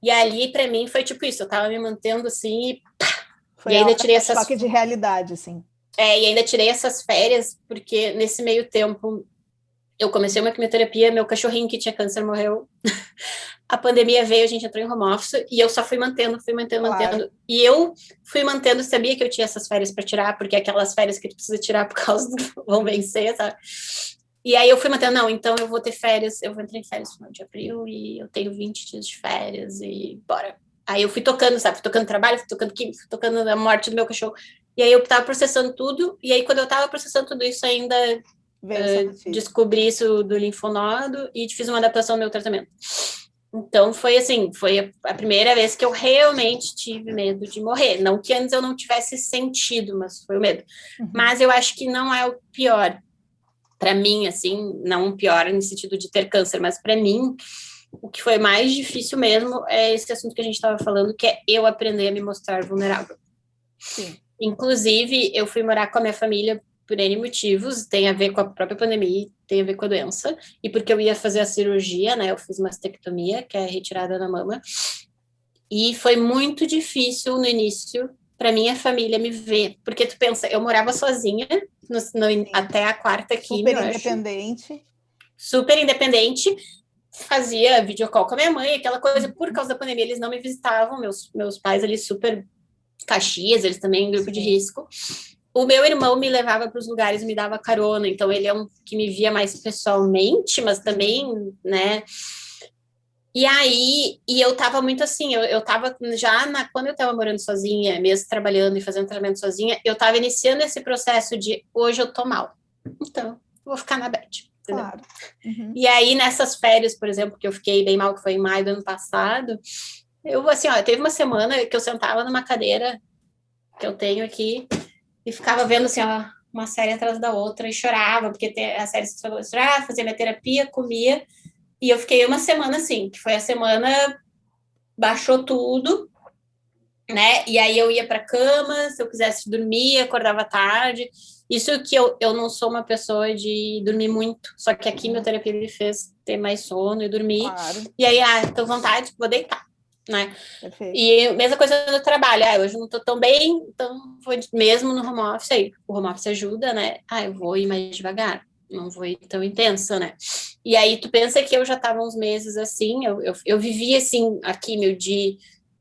E ali, para mim, foi tipo isso, eu estava me mantendo assim, e pá! Foi e ainda tirei essas... choque de realidade, assim. E ainda tirei essas férias, porque nesse meio tempo eu comecei uma quimioterapia, meu cachorrinho que tinha câncer morreu. A pandemia veio, a gente entrou em home office e eu só fui mantendo. Claro. E eu fui mantendo, sabia que eu tinha essas férias para tirar, porque é aquelas férias que tu precisa tirar por causa do vão vencer, sabe? E aí eu fui mantendo, não, então eu vou ter férias, eu vou entrar em férias no final de abril e eu tenho 20 dias de férias e bora. Aí eu fui tocando, sabe? Fui tocando trabalho, fui tocando química, fui tocando a morte do meu cachorro. E aí eu tava processando tudo, e aí quando eu tava processando tudo isso ainda descobri isso do linfonodo e fiz uma adaptação ao meu tratamento. Então foi assim, foi a primeira vez que eu realmente tive medo de morrer. Não que antes eu não tivesse sentido, mas foi o medo. Mas eu acho que não é o pior. Para mim, assim, não o pior no sentido de ter câncer, mas para mim, o que foi mais difícil mesmo é esse assunto que a gente estava falando, que é eu aprender a me mostrar vulnerável. Sim. Inclusive, eu fui morar com a minha família por N motivos, tem a ver com a própria pandemia, tem a ver com a doença, e porque eu ia fazer a cirurgia, né, eu fiz mastectomia, que é retirada da mama, e foi muito difícil no início para minha família me ver, porque tu pensa, eu morava sozinha até a quarta quimio, super independente. Super independente, fazia videocall com a minha mãe, aquela coisa, por causa da pandemia, eles não me visitavam, meus pais ali super Caxias, eles também em grupo de risco. O meu irmão me levava para os lugares, me dava carona, então ele é um que me via mais pessoalmente, mas também, né? E aí, eu tava muito assim, eu tava já quando eu tava morando sozinha, mesmo trabalhando e fazendo tratamento sozinha, eu tava iniciando esse processo de hoje eu tô mal, então vou ficar na bed. Claro. E aí, nessas férias, por exemplo, que eu fiquei bem mal, que foi em maio do ano passado, eu, assim, ó, teve uma semana que eu sentava numa cadeira que eu tenho aqui e ficava vendo, assim, ó, uma série atrás da outra e chorava, porque a série se chorava, fazia minha terapia, comia, e eu fiquei uma semana assim, que foi a semana, baixou tudo, né, e aí eu ia pra cama, se eu quisesse dormir, acordava tarde, isso que eu não sou uma pessoa de dormir muito, só que a quimioterapia me fez ter mais sono e dormir, claro. E aí, tô com vontade, vou deitar, né? Perfeito. E mesma coisa no trabalho, hoje eu não tô tão bem, então vou mesmo no home office, aí o home office ajuda, né? Eu vou ir mais devagar, não vou ir tão intensa, né? E aí tu pensa que eu já tava uns meses assim, eu vivi assim, aqui, de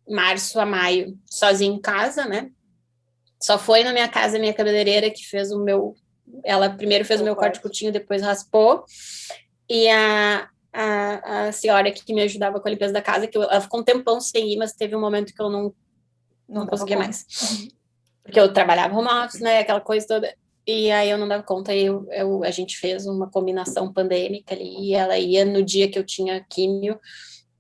março a maio, sozinha em casa, né? Só foi na minha casa a minha cabeleireira que fez ela primeiro fez o meu corte curtinho, depois raspou, e a senhora que me ajudava com a limpeza da casa, que ela ficou um tempão sem ir, mas teve um momento que eu não conseguia mais. Porque eu trabalhava home office, né, aquela coisa toda, e aí eu não dava conta, e a gente fez uma combinação pandêmica ali, e ela ia no dia que eu tinha químio,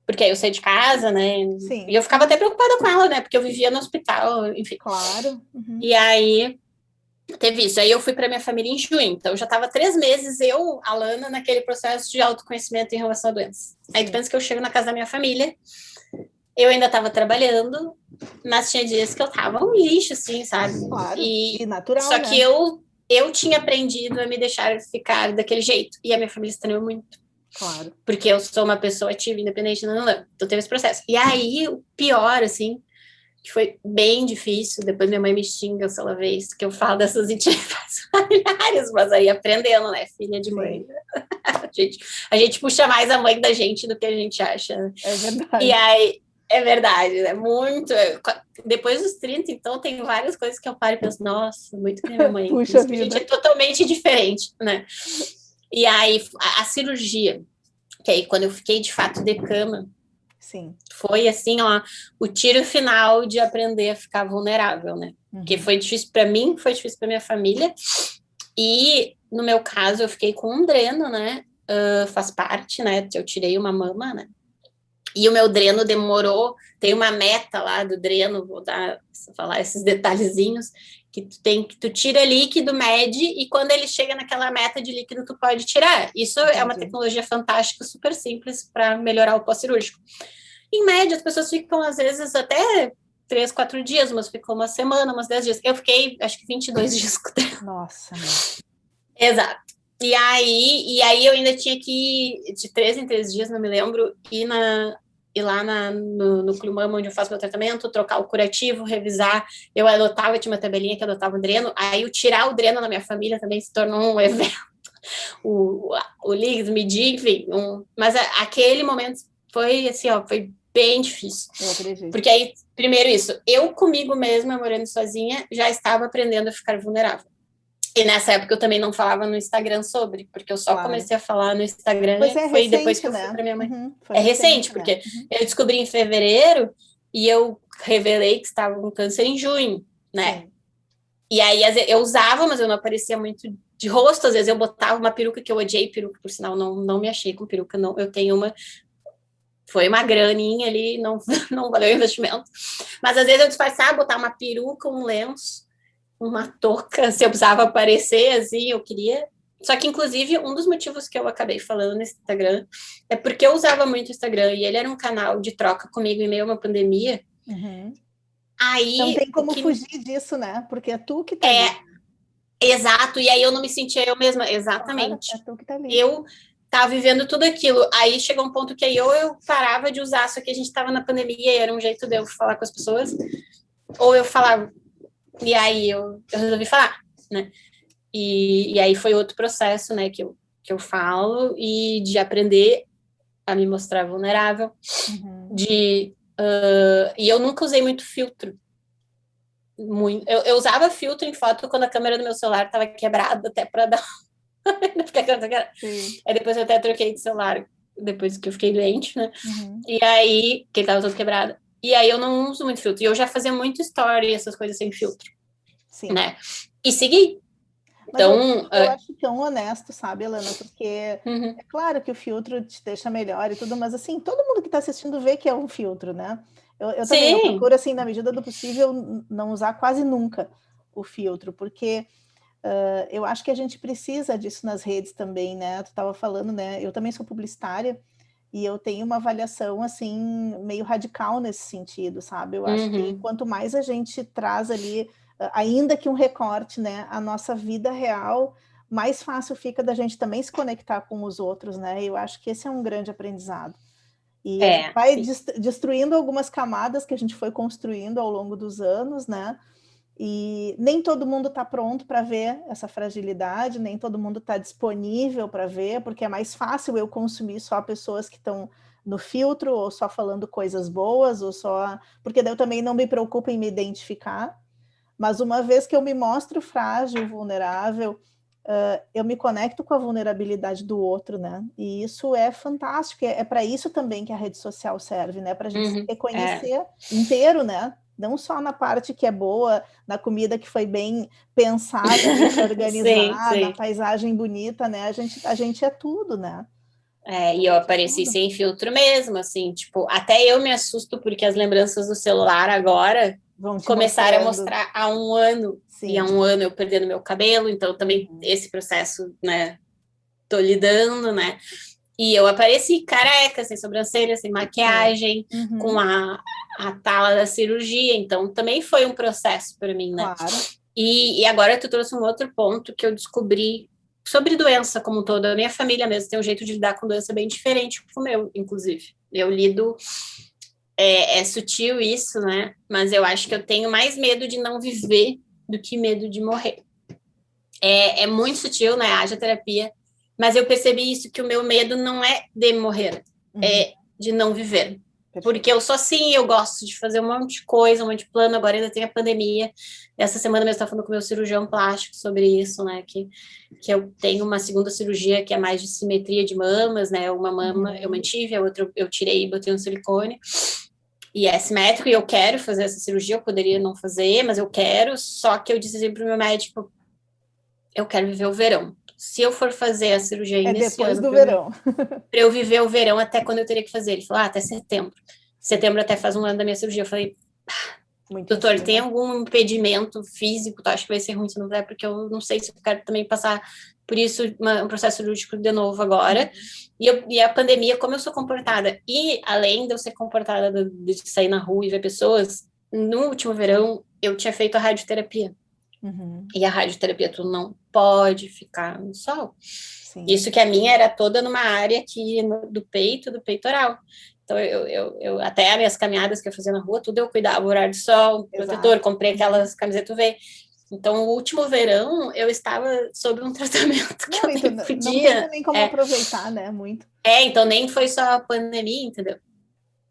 porque aí eu saí de casa, né, Sim. E eu ficava até preocupada com ela, né, porque eu vivia no hospital, enfim. Claro. E aí teve isso, aí eu fui para minha família em junho, então eu já estava 3 meses, Alana, naquele processo de autoconhecimento em relação à doença. Sim. Aí tu pensa que eu chego na casa da minha família, eu ainda estava trabalhando, mas tinha dias que eu tava um lixo, assim, sabe? Claro, e natural, só que eu tinha aprendido a me deixar ficar daquele jeito, e a minha família estranhou muito. Claro. Porque eu sou uma pessoa ativa, independente, então teve esse processo. E aí, o pior, assim, que foi bem difícil, depois minha mãe me xinga se ela vê isso, que eu falo dessas intimidades familiares, mas aí aprendendo, né, filha de mãe. A gente puxa mais a mãe da gente do que a gente acha. É verdade. E aí, é verdade, né, muito. Depois dos 30, então, tem várias coisas que eu paro e penso, nossa, muito que minha mãe. Puxa vida. A gente é totalmente diferente, né. E aí, a cirurgia, que aí quando eu fiquei de fato de cama, Sim. Foi assim, ó, o tiro final de aprender a ficar vulnerável, né? Porque foi difícil para mim, foi difícil para minha família. E no meu caso, eu fiquei com um dreno, né? Faz parte, né? Eu tirei uma mama, né? E o meu dreno demorou. Tem uma meta lá do dreno, vou falar esses detalhezinhos, que tu tira líquido, mede, e quando ele chega naquela meta de líquido, tu pode tirar. Isso é uma tecnologia fantástica, super simples para melhorar o pós-cirúrgico. Em média, as pessoas ficam, às vezes, até 3, 4 dias, umas ficou uma semana, umas 10 dias. Eu fiquei, acho que 22 dias com o dreno. Nossa. Exato. E aí eu ainda tinha que ir de 3 em 3 dias, não me lembro, ir lá no Clumama, onde eu faço meu tratamento, trocar o curativo, revisar. Eu adotava, tinha uma tabelinha que adotava o dreno. Aí o tirar o dreno na minha família também se tornou um evento. O Ligs, medir, enfim. Mas aquele momento foi assim, ó, foi bem difícil. Eu acredito. Porque aí, primeiro isso, eu comigo mesma, morando sozinha, já estava aprendendo a ficar vulnerável. E nessa época eu também não falava no Instagram sobre, porque eu só comecei a falar no Instagram, Pois é, foi recente, depois que eu fui para minha mãe. É recente, porque eu descobri em fevereiro e eu revelei que estava com câncer em junho, né? Sim. E aí eu usava, mas eu não aparecia muito de rosto, às vezes eu botava uma peruca, que eu odiei peruca, por sinal, não me achei com peruca, não. Eu tenho foi uma graninha ali, não valeu o investimento. Mas às vezes eu disfarçava, botar uma peruca, um lenço, uma touca, se eu precisava aparecer, assim, eu queria. Só que, inclusive, um dos motivos que eu acabei falando no Instagram é porque eu usava muito o Instagram e ele era um canal de troca comigo em meio a uma pandemia. Uhum. Aí, não tem como fugir disso, né? Porque é tu que tá ali. Exato, e aí eu não me sentia eu mesma, exatamente. Claro, é tu que tá ali. Eu tava vivendo tudo aquilo. Aí chegou um ponto que aí ou eu parava de usar, só que a gente tava na pandemia e era um jeito de eu falar com as pessoas, ou eu falava. E aí eu resolvi falar, né? E aí foi outro processo, né, que eu falo, e de aprender a me mostrar vulnerável, e eu nunca usei muito filtro. Eu usava filtro em foto quando a câmera do meu celular estava quebrada, até para dar. Aí depois eu até troquei de celular, depois que eu fiquei doente, né? E aí, que ele tava todo quebrado. E aí eu não uso muito filtro. E eu já fazia muito story, essas coisas sem filtro. Sim. Né? E segui. Então, eu acho tão honesto, sabe, Alana? Porque é claro que o filtro te deixa melhor e tudo, mas assim, todo mundo que está assistindo vê que é um filtro, né? Eu também eu procuro, assim, na medida do possível, não usar quase nunca o filtro, porque eu acho que a gente precisa disso nas redes também, né? Tu estava falando, né? Eu também sou publicitária e eu tenho uma avaliação, assim, meio radical nesse sentido, sabe? Eu acho que quanto mais a gente traz ali, ainda que um recorte, né, a nossa vida real, mais fácil fica da gente também se conectar com os outros, né? Eu acho que esse é um grande aprendizado. E a gente vai destruindo algumas camadas que a gente foi construindo ao longo dos anos, né? E nem todo mundo está pronto para ver essa fragilidade, nem todo mundo está disponível para ver, porque é mais fácil eu consumir só pessoas que estão no filtro, ou só falando coisas boas, ou só... Porque daí eu também não me preocupo em me identificar, mas uma vez que eu me mostro frágil, vulnerável, eu me conecto com a vulnerabilidade do outro, né? E isso é fantástico, é para isso também que a rede social serve, né? Para a gente se reconhecer inteiro, né? Não só na parte que é boa, na comida que foi bem pensada, bem organizada, na paisagem bonita, né? A gente é tudo, né? E eu apareci sem filtro mesmo, assim, tipo, até eu me assusto porque as lembranças do celular agora começaram a mostrar há um ano. Sim. E há um ano eu perdendo meu cabelo, então também esse processo, né, tô lidando, né? E eu apareci careca, sem sobrancelha, sem maquiagem, com a tala da cirurgia, então também foi um processo para mim, né? Claro. E agora tu trouxe um outro ponto que eu descobri sobre doença como um todo. A minha família mesmo tem um jeito de lidar com doença bem diferente do meu, inclusive. Eu lido... É sutil isso, né? Mas eu acho que eu tenho mais medo de não viver do que medo de morrer. É muito sutil, né? Haja terapia. Mas eu percebi isso, que o meu medo não é de morrer, é de não viver. Porque eu sou assim, eu gosto de fazer um monte de coisa, um monte de plano, agora ainda tem a pandemia. Essa semana mesmo eu estava falando com o meu cirurgião plástico sobre isso, né? Que eu tenho uma segunda cirurgia que é mais de simetria de mamas, né? Uma mama eu mantive, a outra eu tirei e botei um silicone. E é simétrico, e eu quero fazer essa cirurgia, eu poderia não fazer, mas eu quero, só que eu disse assim pro meu médico, eu quero viver o verão. Se eu for fazer a cirurgia ainda esse ano... depois do verão. Para eu viver o verão até quando eu teria que fazer. Ele falou, até setembro. Setembro até faz um ano da minha cirurgia. Eu falei, doutor, tem algum impedimento físico? Tu acha que vai ser ruim se não der? Porque eu não sei se eu quero também passar por isso, um processo cirúrgico de novo agora. E a pandemia, como eu sou comportada, e além de eu ser comportada de sair na rua e ver pessoas, no último verão, eu tinha feito a radioterapia. Uhum. E a radioterapia, tu não pode ficar no sol. Sim. Isso que a minha era toda numa área aqui do peito, do peitoral. Então, eu até as minhas caminhadas que eu fazia na rua, tudo eu cuidava, horário de sol, protetor, Exato. comprei aquelas camisetas UV. Então, o último verão, eu estava sob um tratamento que Não, eu então, nem não podia. tem nem como aproveitar, né? Muito. Então nem foi só a pandemia, entendeu?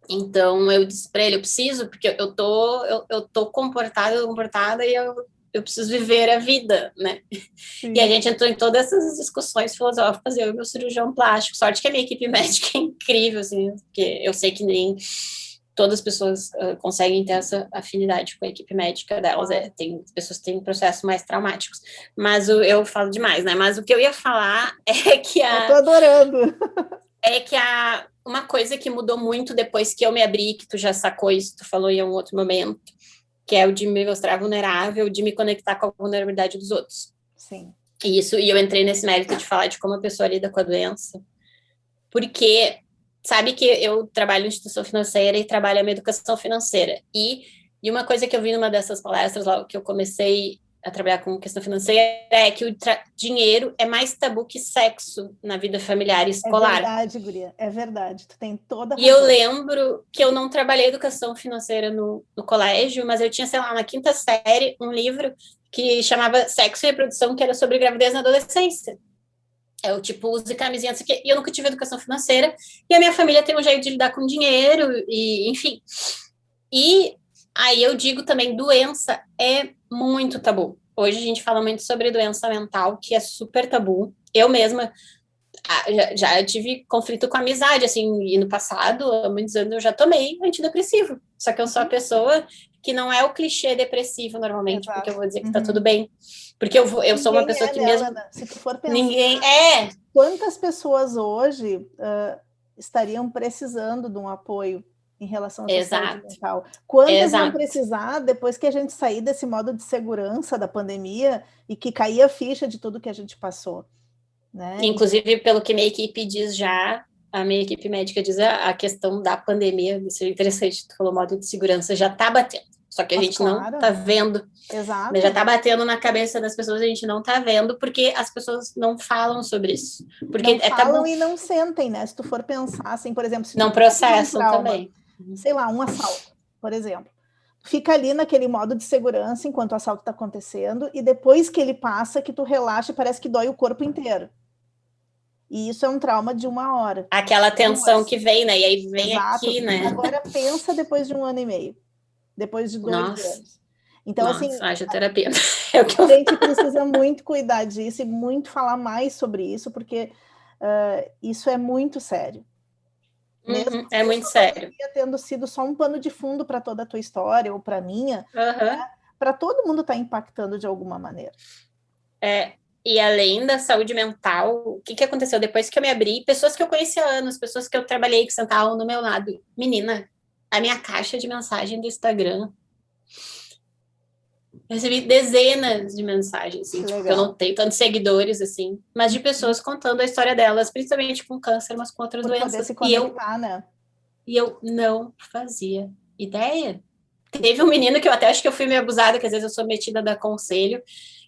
Então, eu disse para ele, eu preciso, porque eu tô comportada e eu preciso viver a vida, né? E a Sim. gente entrou em todas essas discussões filosóficas, eu e meu cirurgião plástico. Sorte que a minha equipe médica é incrível, assim, porque eu sei que nem todas as pessoas conseguem ter essa afinidade com a equipe médica delas. Tem pessoas que têm processos mais traumáticos. Mas eu falo demais, né? Mas o que eu ia falar é que Eu tô adorando. uma coisa que mudou muito depois que eu me abri, que tu já sacou isso, tu falou em um outro momento, que é o de me mostrar vulnerável, de me conectar com a vulnerabilidade dos outros. Sim. E eu entrei nesse mérito de falar de como a pessoa lida com a doença, porque sabe que eu trabalho em instituição financeira e trabalho a minha educação financeira, e uma coisa que eu vi numa dessas palestras lá, que eu comecei a trabalhar com questão financeira, é que o dinheiro é mais tabu que sexo na vida familiar e escolar. É verdade, guria, é verdade, tu tem toda a razão. E eu lembro que eu não trabalhei educação financeira no colégio, mas eu tinha, sei lá, na quinta série, um livro que chamava Sexo e Reprodução, que era sobre gravidez na adolescência. Eu, tipo, uso de camisinha, não sei o quê, e eu nunca tive educação financeira, e a minha família tem um jeito de lidar com dinheiro, e enfim. E aí eu digo também, doença é muito tabu. Hoje a gente fala muito sobre doença mental, que é super tabu. Eu mesma já tive conflito com a amizade, assim, e no passado, há muitos anos, eu já tomei antidepressivo. Só que eu sou a pessoa que não é o clichê depressivo normalmente, porque eu vou dizer que tá tudo bem. Porque eu sou uma pessoa que mesmo... Ana, se tu for pensar, ninguém quantas pessoas hoje estariam precisando de um apoio em relação à sua saúde mental? Quantas vão precisar depois que a gente sair desse modo de segurança da pandemia e que caía a ficha de tudo que a gente passou? Né? Inclusive, pelo que minha equipe diz já, a minha equipe médica diz a questão da pandemia, isso é interessante, tu falou modo de segurança, já tá batendo. Só que a gente não tá vendo. Exato. Mas já tá batendo na cabeça das pessoas, a gente não tá vendo, porque as pessoas não falam sobre isso. Porque não falam e não sentem, né? Se tu for pensar, assim, por exemplo... Se não processam também. Sei lá, um assalto, por exemplo. Fica ali naquele modo de segurança enquanto o assalto tá acontecendo, e depois que ele passa, que tu relaxa e parece que dói o corpo inteiro. E isso é um trauma de 1 hora. Aquela tensão que vem, né? E aí vem aqui, né? Agora pensa depois de 1 ano e meio. Depois de 2 anos. Então, assim, radioterapia. A gente precisa muito cuidar disso e muito falar mais sobre isso, porque isso é muito sério. Mesmo é muito sério. Tendo sido só um pano de fundo para toda a tua história, ou para a minha, né? Para todo mundo tá impactando de alguma maneira. E além da saúde mental, o que aconteceu? Depois que eu me abri, pessoas que eu conheci há anos, pessoas que eu trabalhei, que sentavam do meu lado. Menina, a minha caixa de mensagem do Instagram, eu recebi dezenas de mensagens, assim, tipo, eu não tenho tantos seguidores, assim, mas de pessoas contando a história delas, principalmente com câncer, mas com outras doenças. Poder se conectar, né? E eu não fazia ideia. Teve um menino que eu até acho que eu fui meio abusada, que às vezes eu sou metida da conselho,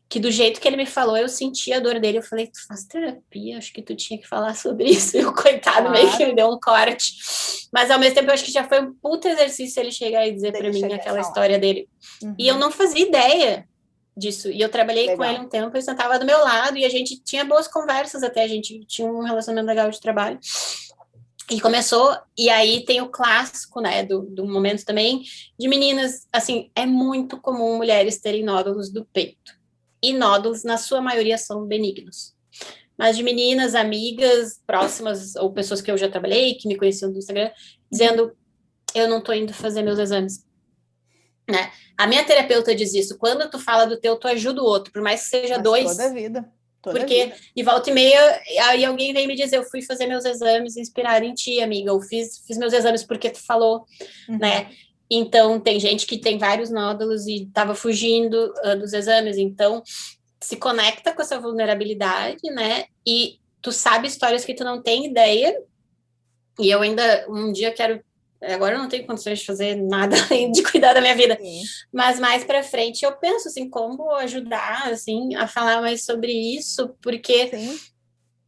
que do jeito que ele me falou, eu senti a dor dele. Eu falei, tu faz terapia, acho que tu tinha que falar sobre isso. E o coitado meio que me deu um corte. Mas ao mesmo tempo, eu acho que já foi um puta exercício ele chegar e dizer pra mim aquela história dele. E eu não fazia ideia disso. E eu trabalhei com ele um tempo, eu sentava do meu lado e a gente tinha boas conversas até, a gente tinha um relacionamento legal de trabalho. E começou, e aí tem o clássico, né, do momento também, de meninas, assim, é muito comum mulheres terem nódulos do peito. E nódulos, na sua maioria, são benignos. Mas de meninas, amigas, próximas, ou pessoas que eu já trabalhei, que me conheciam do Instagram, dizendo, eu não tô indo fazer meus exames. Né? A minha terapeuta diz isso, quando tu fala do teu, tu ajuda o outro, por mais que seja dois. Toda a vida. Porque, e volta e meia, aí alguém vem me dizer, eu fui fazer meus exames inspirado em ti, amiga, eu fiz meus exames porque tu falou, né? Então, tem gente que tem vários nódulos e estava fugindo dos exames, então se conecta com essa vulnerabilidade, né? E tu sabe histórias que tu não tem ideia, e eu ainda um dia quero Agora eu não tenho condições de fazer nada além de cuidar da minha vida. Sim. Mas mais para frente eu penso, assim, como ajudar, assim, a falar mais sobre isso, porque Sim.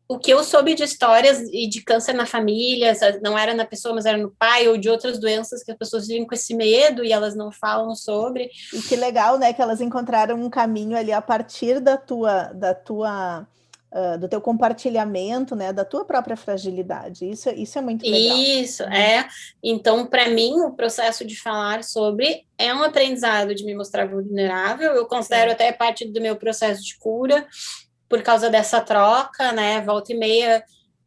o que eu soube de histórias e de câncer na família, não era na pessoa, mas era no pai, ou de outras doenças que as pessoas vivem com esse medo e elas não falam sobre. E que legal, né, que elas encontraram um caminho ali a partir do teu compartilhamento, né, da tua própria fragilidade. Isso é muito legal. Isso, é. Então, para mim, o processo de falar sobre é um aprendizado de me mostrar vulnerável. Eu considero até parte do meu processo de cura, por causa dessa troca, né? Volta e meia,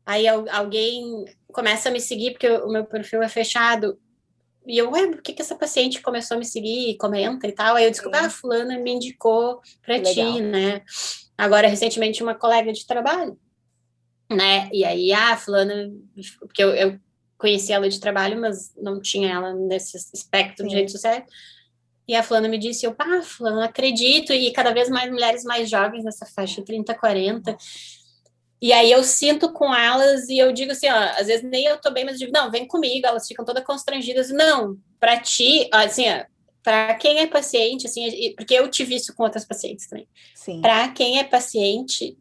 aí alguém começa a me seguir, porque o meu perfil é fechado. E eu, ué, por que essa paciente começou a me seguir, comenta e tal? Aí eu descobri, fulana me indicou para ti, né? Agora, recentemente, uma colega de trabalho, né? E aí, fulana, porque eu conheci ela de trabalho, mas não tinha ela nesse espectro de redes sociais. E a fulana me disse, fulana, acredito, e cada vez mais mulheres mais jovens nessa faixa, 30, 40. E aí eu sinto com elas e eu digo assim, ó, às vezes nem eu tô bem, mas eu digo, não, vem comigo, elas ficam todas constrangidas. Não, para ti, assim, ó, para quem é paciente, assim, porque eu tive isso com outras pacientes também. Para quem é paciente,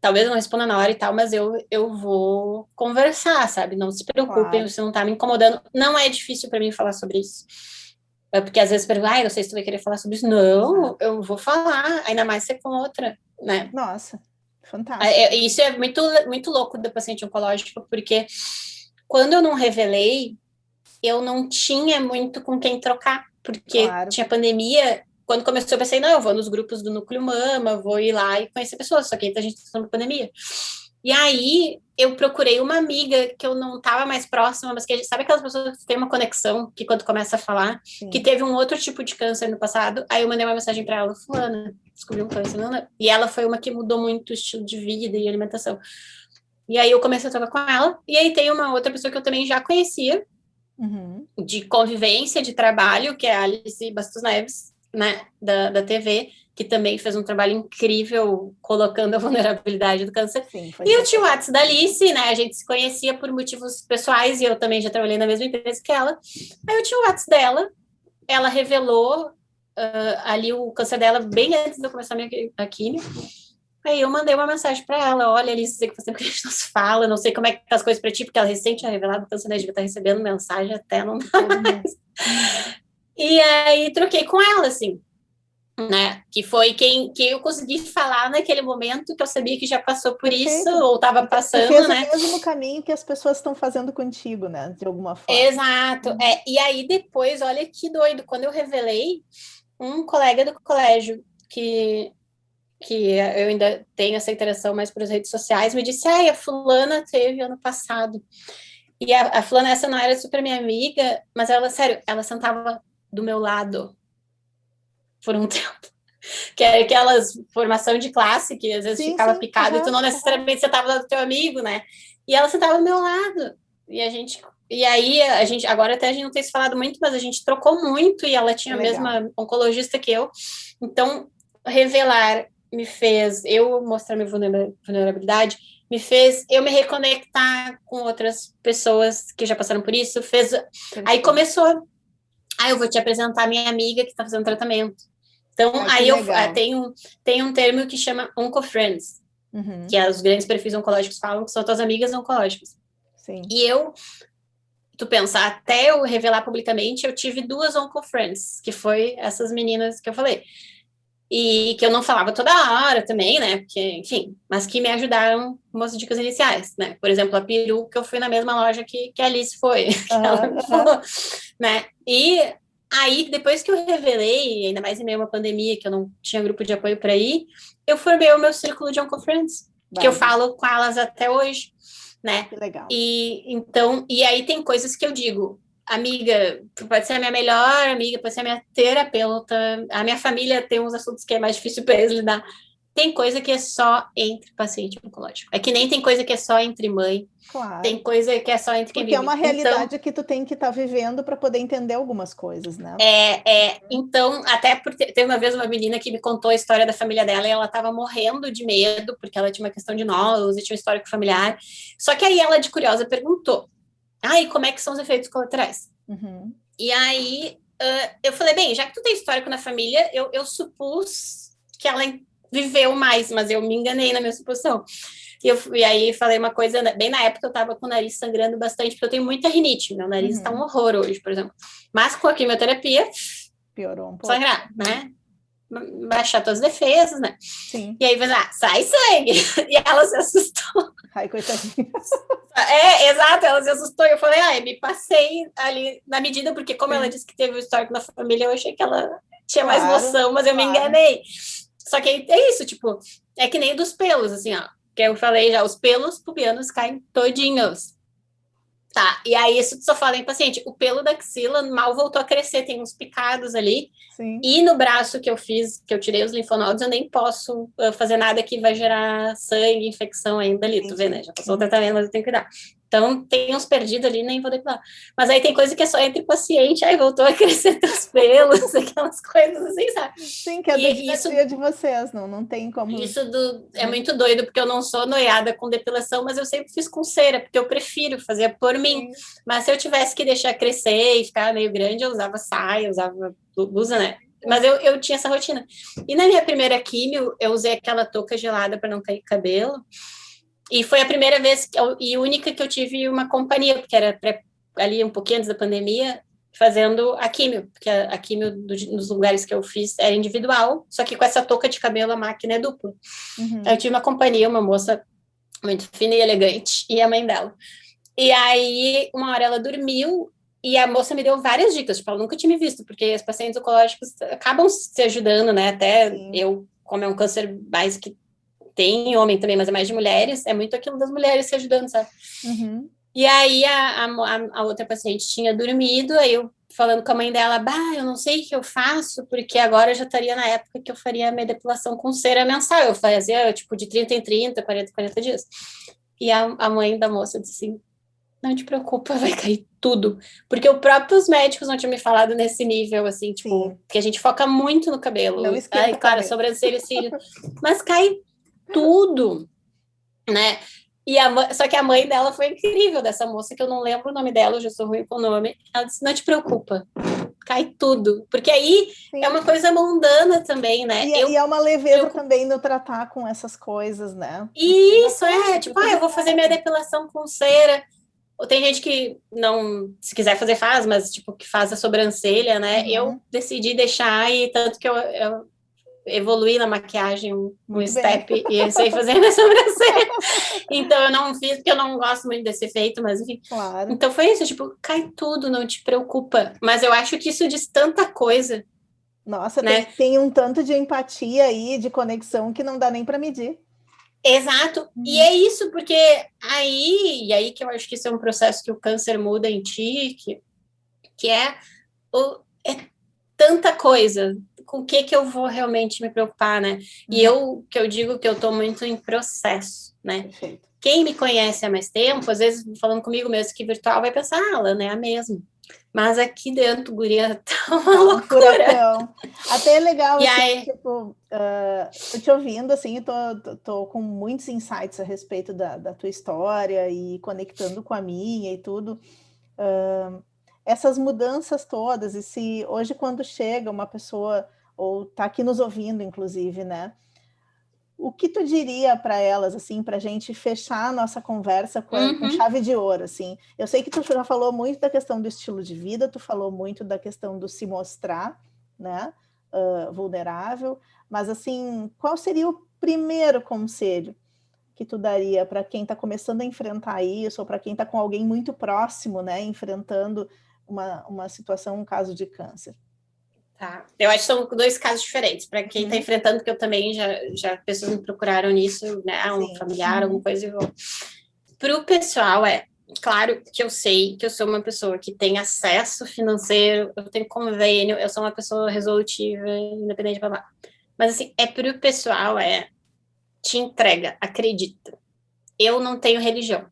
talvez não responda na hora e tal, mas eu vou conversar, sabe? Não se preocupem, você não tá me incomodando. Não é difícil para mim falar sobre isso. Porque às vezes perguntam, não sei se tu vai querer falar sobre isso. Não, eu vou falar, ainda mais ser com outra, né? Nossa, fantástico. Isso é muito, muito louco do paciente oncológico, porque quando eu não revelei, eu não tinha muito com quem trocar, porque tinha pandemia. Quando começou, eu pensei, não, eu vou nos grupos do Núcleo Mama, vou ir lá e conhecer pessoas, só que a gente está na pandemia. E aí, eu procurei uma amiga que eu não estava mais próxima, mas que a gente sabe aquelas pessoas que têm uma conexão, que quando começa a falar, que teve um outro tipo de câncer no passado, aí eu mandei uma mensagem para ela, fulana, descobri um câncer, e ela foi uma que mudou muito o estilo de vida e alimentação. E aí eu comecei a trocar com ela, e aí tem uma outra pessoa que eu também já conhecia, de convivência, de trabalho, que é a Alice Bastos Neves, né, da TV, que também fez um trabalho incrível colocando a vulnerabilidade do câncer. E eu tinha o WhatsApp da Alice, né? A gente se conhecia por motivos pessoais e eu também já trabalhei na mesma empresa que ela. Aí eu tinha o WhatsApp dela, ela revelou ali o câncer dela bem antes de eu começar a quimio. Aí eu mandei uma mensagem para ela, olha, Alice, sei que faz tempo que a gente não se fala, não sei como é que tá as coisas para ti, porque ela recente tinha revelado o câncer, né? Devia estar recebendo mensagem até não dá mais. E aí troquei com ela, assim, né? Que foi que eu consegui falar naquele momento, que eu sabia que já passou por isso, ou estava passando, fez né? o mesmo caminho que as pessoas estão fazendo contigo, né? De alguma forma. Exato. E aí depois, olha que doido, quando eu revelei, um colega do colégio que eu ainda tenho essa interação mais pelas redes sociais, me disse, a fulana teve ano passado. E a fulana, essa não era super minha amiga, mas ela, sério, ela sentava do meu lado por um tempo. Que era aquelas formação de classe, que às vezes ficava picado, e tu não necessariamente sentava do teu amigo, né? E ela sentava do meu lado. E aí, agora até a gente não tem se falado muito, mas a gente trocou muito, e ela tinha a mesma oncologista que eu. Então, revelar me fez eu mostrar minha vulnerabilidade, me fez eu me reconectar com outras pessoas que já passaram por isso, aí começou, eu vou te apresentar a minha amiga que está fazendo tratamento. Então, aí tem um termo que chama OncoFriends, que os grandes perfis oncológicos falam que são tuas amigas oncológicas. Sim. E tu pensar, até eu revelar publicamente, eu tive 2 OncoFriends, que foi essas meninas que eu falei. E que eu não falava toda hora também, né? Porque, enfim, mas que me ajudaram com umas dicas iniciais, né? Por exemplo, a peru, que eu fui na mesma loja que a Alice foi, que ela me falou, né? E aí, depois que eu revelei, ainda mais em meio a uma pandemia, que eu não tinha grupo de apoio para ir, eu formei o meu círculo de OncoFriends, que eu falo com elas até hoje, né? Que legal. E aí tem coisas que eu digo, amiga, tu pode ser a minha melhor amiga, pode ser a minha terapeuta, a minha família tem uns assuntos que é mais difícil para eles lidar. Tem coisa que é só entre paciente oncológico. É que nem tem coisa que é só entre mãe. Claro. Tem coisa que é só entre quem vive. Porque é uma realidade então, que tu tem que estar vivendo para poder entender algumas coisas, né? Então, até porque teve uma vez uma menina que me contou a história da família dela e ela estava morrendo de medo, porque ela tinha uma questão de nós e tinha um histórico familiar. Só que aí ela, de curiosa, perguntou, e como é que são os efeitos colaterais? Uhum. E aí, eu falei, bem, já que tu tem histórico na família, eu supus que ela viveu mais, mas eu me enganei na minha suposição. E aí falei uma coisa, bem na época eu tava com o nariz sangrando bastante, porque eu tenho muita rinite, meu nariz tá um horror hoje, por exemplo. Mas com a quimioterapia, piorou um pouco. Sangrar, né? Baixar todas as defesas, né? Sim. E aí, sai sangue. E ela se assustou. Ai, coitadinha. Exato, ela se assustou. E eu falei, me passei ali na medida, porque como ela disse que teve o histórico na família, eu achei que ela tinha mais noção, mas eu me enganei. Só que é isso, tipo, é que nem dos pelos, assim, ó. Que eu falei já, os pelos pubianos caem todinhos. Tá, e aí isso só fala em paciente. O pelo da axila mal voltou a crescer, tem uns picados ali. Sim. E no braço que eu fiz, que eu tirei os linfonodos, eu nem posso fazer nada que vai gerar sangue, infecção ainda ali, tu vê, né? Já passou o tratamento, mas eu tenho que cuidar. Então, tem uns perdidos ali, nem vou depilar. Mas aí tem coisa que é só entre paciente, aí voltou a crescer teus pelos, aquelas coisas assim, sabe? Sim, que é do dia a dia de vocês, não tem como... Isso é muito doido, porque eu não sou noiada com depilação, mas eu sempre fiz com cera, porque eu prefiro fazer por mim. Mas se eu tivesse que deixar crescer e ficar meio grande, eu usava saia, usava blusa, né? Mas eu tinha essa rotina. E na minha primeira químio, eu usei aquela touca gelada para não cair cabelo. E foi a primeira vez e única que eu tive uma companhia, porque era ali um pouquinho antes da pandemia, fazendo a químio, porque a químio nos lugares que eu fiz era individual, só que com essa touca de cabelo a máquina é dupla. Aí eu tive uma companhia, uma moça muito fina e elegante, e a mãe dela. E aí, uma hora ela dormiu, e a moça me deu várias dicas, tipo, ela nunca tinha me visto, porque os pacientes oncológicos acabam se ajudando, né, até eu, como é um câncer mais que tem homem também, mas é mais de mulheres, é muito aquilo das mulheres se ajudando, sabe? E aí a outra paciente tinha dormido, aí eu falando com a mãe dela, eu não sei o que eu faço, porque agora eu já estaria na época que eu faria a minha depilação com cera mensal, eu fazia tipo de 30 em 30, 40 em 40 dias. E a mãe da moça disse assim, não te preocupa, vai cair tudo. Porque os próprios médicos não tinham me falado nesse nível, assim, tipo, que a gente foca muito no cabelo. Não esquenta claro, sobrancelha e cílio. Mas cai tudo, né? Só que a mãe dela foi incrível, dessa moça, que eu não lembro o nome dela, eu já sou ruim com o nome. Ela disse, não te preocupa, cai tudo. Porque aí é uma coisa mundana também, né? E é uma leveza também no tratar com essas coisas, né? Isso, tipo, eu vou fazer minha depilação com cera. Ou tem gente que não, se quiser fazer, faz, mas tipo, que faz a sobrancelha, né? Eu decidi deixar, e tanto que eu evoluí na maquiagem um step e sei fazer minha sobrancelha. Então eu não fiz, porque eu não gosto muito desse efeito, mas enfim. Claro. Então foi isso, tipo, cai tudo, não te preocupa. Mas eu acho que isso diz tanta coisa. Nossa, né? tem um tanto de empatia aí, de conexão, que não dá nem para medir. Exato, e é isso, porque aí que eu acho que isso é um processo que o câncer muda em ti, que é tanta coisa, com o que eu vou realmente me preocupar, né? E que eu digo que eu tô muito em processo, né? Perfeito. Quem me conhece há mais tempo, às vezes falando comigo mesmo que virtual, vai pensar, Lana, é a mesma. Mas aqui dentro, guria, tá uma loucura. Furacão. Até é legal, e assim, aí... tipo, tô te ouvindo, assim, tô com muitos insights a respeito da tua história e conectando com a minha e tudo. Essas mudanças todas, e se hoje quando chega uma pessoa, ou tá aqui nos ouvindo, inclusive, né? O que tu diria para elas, assim, para a gente fechar a nossa conversa com chave de ouro, assim? Eu sei que tu já falou muito da questão do estilo de vida, tu falou muito da questão do se mostrar, né, vulnerável, mas, assim, qual seria o primeiro conselho que tu daria para quem está começando a enfrentar isso, ou para quem está com alguém muito próximo, né, enfrentando uma situação, um caso de câncer? Tá. Eu acho que são dois casos diferentes. Para quem está enfrentando, porque eu também já pessoas me procuraram nisso, né? Um familiar, alguma coisa. Para o pessoal, claro que eu sei que eu sou uma pessoa que tem acesso financeiro, eu tenho convênio, eu sou uma pessoa resolutiva, independente, blá, blá. Mas, assim, para o pessoal, te entrega, acredita. Eu não tenho religião.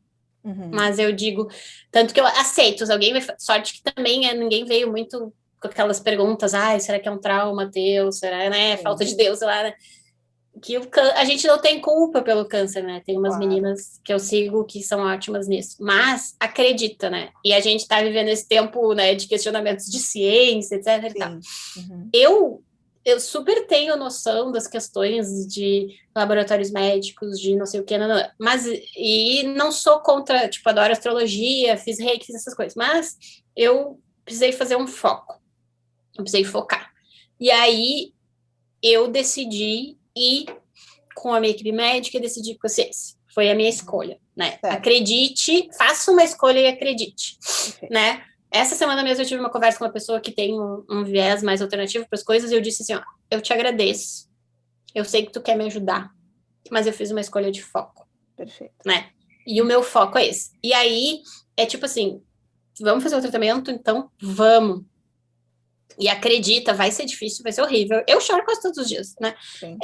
Mas eu digo, tanto que eu aceito, alguém sorte que também ninguém veio muito com aquelas perguntas, será que é um trauma teu, será, né, falta de Deus lá, né? a gente não tem culpa pelo câncer, né? Tem umas Claro. meninas que eu sigo que são ótimas nisso, mas acredita, né? E a gente tá vivendo esse tempo, né, de questionamentos de ciência, etc. E tal. Eu super tenho noção das questões de laboratórios médicos, de não sei o que, mas e não sou contra, tipo, adoro astrologia, fiz reiki, fiz essas coisas, mas eu precisei fazer um foco, eu precisei focar. E aí eu decidi ir com a minha equipe médica e decidi com a ciência. Foi a minha escolha, né? Certo. Acredite, faça uma escolha e acredite, né? Essa semana mesmo eu tive uma conversa com uma pessoa que tem um viés mais alternativo para as coisas e eu disse assim, ó, eu te agradeço, eu sei que tu quer me ajudar, mas eu fiz uma escolha de foco. Perfeito. Né? E o meu foco é esse. E aí, é tipo assim, vamos fazer o tratamento? Então, vamos. E acredita, vai ser difícil, vai ser horrível. Eu choro quase todos os dias, né? Sim.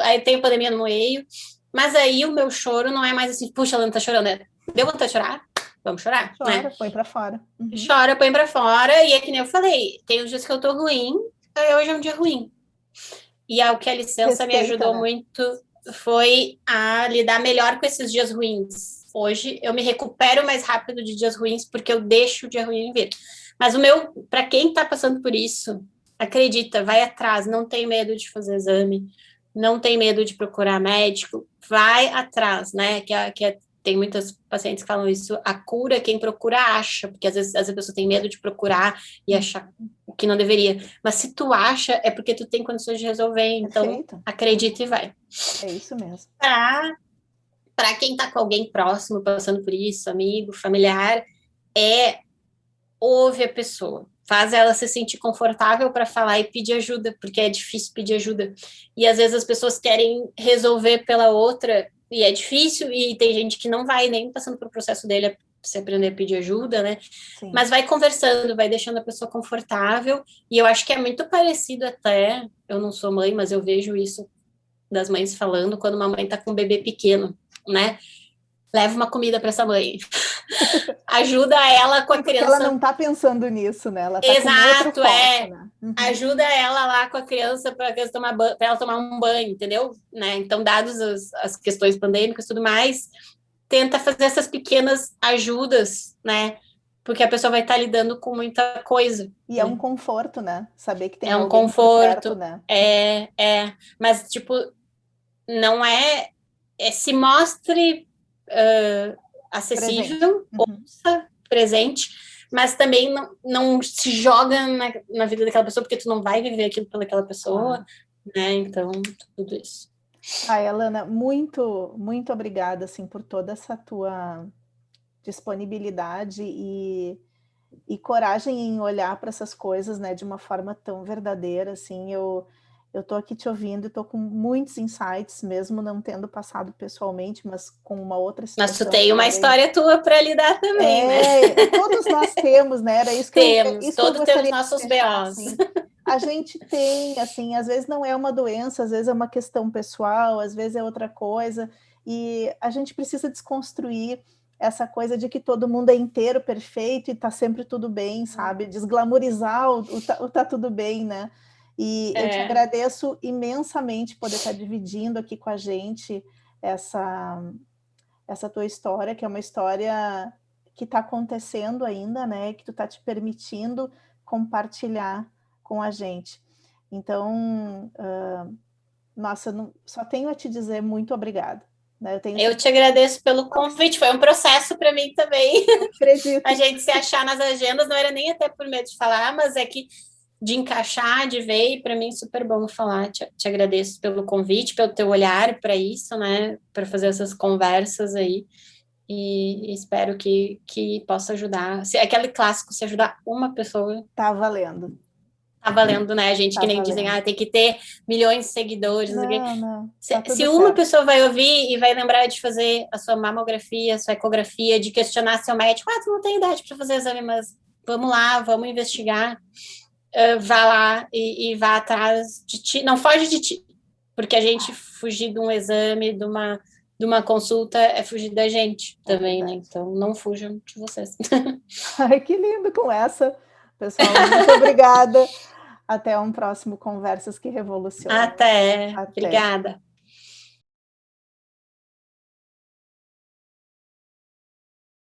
Aí tem pandemia no meio, mas aí o meu choro não é mais assim, puxa, ela não tá chorando, né? Deu vontade de chorar? Vamos chorar, Chora, né? põe pra fora. Chora, põe pra fora, e é que nem eu falei, tem os dias que eu tô ruim, hoje é um dia ruim. E o que a licença me ajudou muito foi a lidar melhor com esses dias ruins. Hoje eu me recupero mais rápido de dias ruins, porque eu deixo o dia ruim vir. Mas para quem tá passando por isso, acredita, vai atrás, não tem medo de fazer exame, não tem medo de procurar médico, vai atrás, né? Tem muitas pacientes que falam isso, a cura quem procura acha, porque às vezes a pessoa tem medo de procurar e achar que não deveria. Mas se tu acha, é porque tu tem condições de resolver, então Perfeito. acredita e vai. É isso mesmo. Para quem tá com alguém próximo passando por isso, amigo, familiar, ouve a pessoa, faz ela se sentir confortável para falar e pedir ajuda, porque é difícil pedir ajuda. E às vezes as pessoas querem resolver pela outra, e é difícil, e tem gente que não vai nem passando pelo processo dele se aprender a pedir ajuda, né? Sim. Mas vai conversando, vai deixando a pessoa confortável, e eu acho que é muito parecido até, eu não sou mãe, mas eu vejo isso das mães falando, quando uma mãe tá com um bebê pequeno, né? Leva uma comida para essa mãe. Ajuda ela com a criança. Ela não tá pensando nisso, né? Ela tá com outro foco, né? Ajuda ela lá com a criança para ela tomar um banho, entendeu? Né? Então, dados as questões pandêmicas e tudo mais, tenta fazer essas pequenas ajudas, né? Porque a pessoa vai estar lidando com muita coisa. E é um conforto, né? Saber que tem alguém conforto, perto, né? Mas, tipo, não se mostre acessível, ouça, presente, mas também não se joga na vida daquela pessoa, porque tu não vai viver aquilo pelaquela pessoa, né? Então, tudo isso. Alana, muito, muito obrigada, assim, por toda essa tua disponibilidade e coragem em olhar para essas coisas, né, de uma forma tão verdadeira, assim. Eu tô aqui te ouvindo e tô com muitos insights, mesmo não tendo passado pessoalmente, mas com uma outra situação. Mas tu tem uma história tua para lidar também, né? Todos nós temos, né? Era isso que todos temos nossos BOs. Assim. A gente tem, assim, às vezes não é uma doença, às vezes é uma questão pessoal, às vezes é outra coisa, e a gente precisa desconstruir essa coisa de que todo mundo é inteiro, perfeito, e tá sempre tudo bem, sabe? Desglamorizar o tá tudo bem, né? E eu te agradeço imensamente poder estar dividindo aqui com a gente essa tua história, que é uma história que está acontecendo ainda, né? Que tu tá te permitindo compartilhar com a gente. Então, nossa, só tenho a te dizer muito obrigada. Né? Eu te agradeço pelo convite, foi um processo para mim também. Acredito. A gente se achar nas agendas, não era nem até por medo de falar, mas é que de encaixar, de ver, e para mim super bom falar. Te agradeço pelo convite, pelo teu olhar para isso, né? Para fazer essas conversas aí. E espero que possa ajudar. É aquele clássico, se ajudar uma pessoa. Tá valendo. Tá valendo, né? A gente que nem dizem, tem que ter milhões de seguidores. Não. Se uma pessoa vai ouvir e vai lembrar de fazer a sua mamografia, a sua ecografia, de questionar seu médico, tu não tem idade para fazer exame, mas vamos lá, vamos investigar. Vá lá e vá atrás de ti. Não foge de ti, porque a gente fugir de um exame, de uma consulta, é fugir da gente também, né? Então, não fujam de vocês. Ai, que lindo com essa. Pessoal, muito obrigada. Até um próximo Conversas que Revolucionam. Até. Obrigada.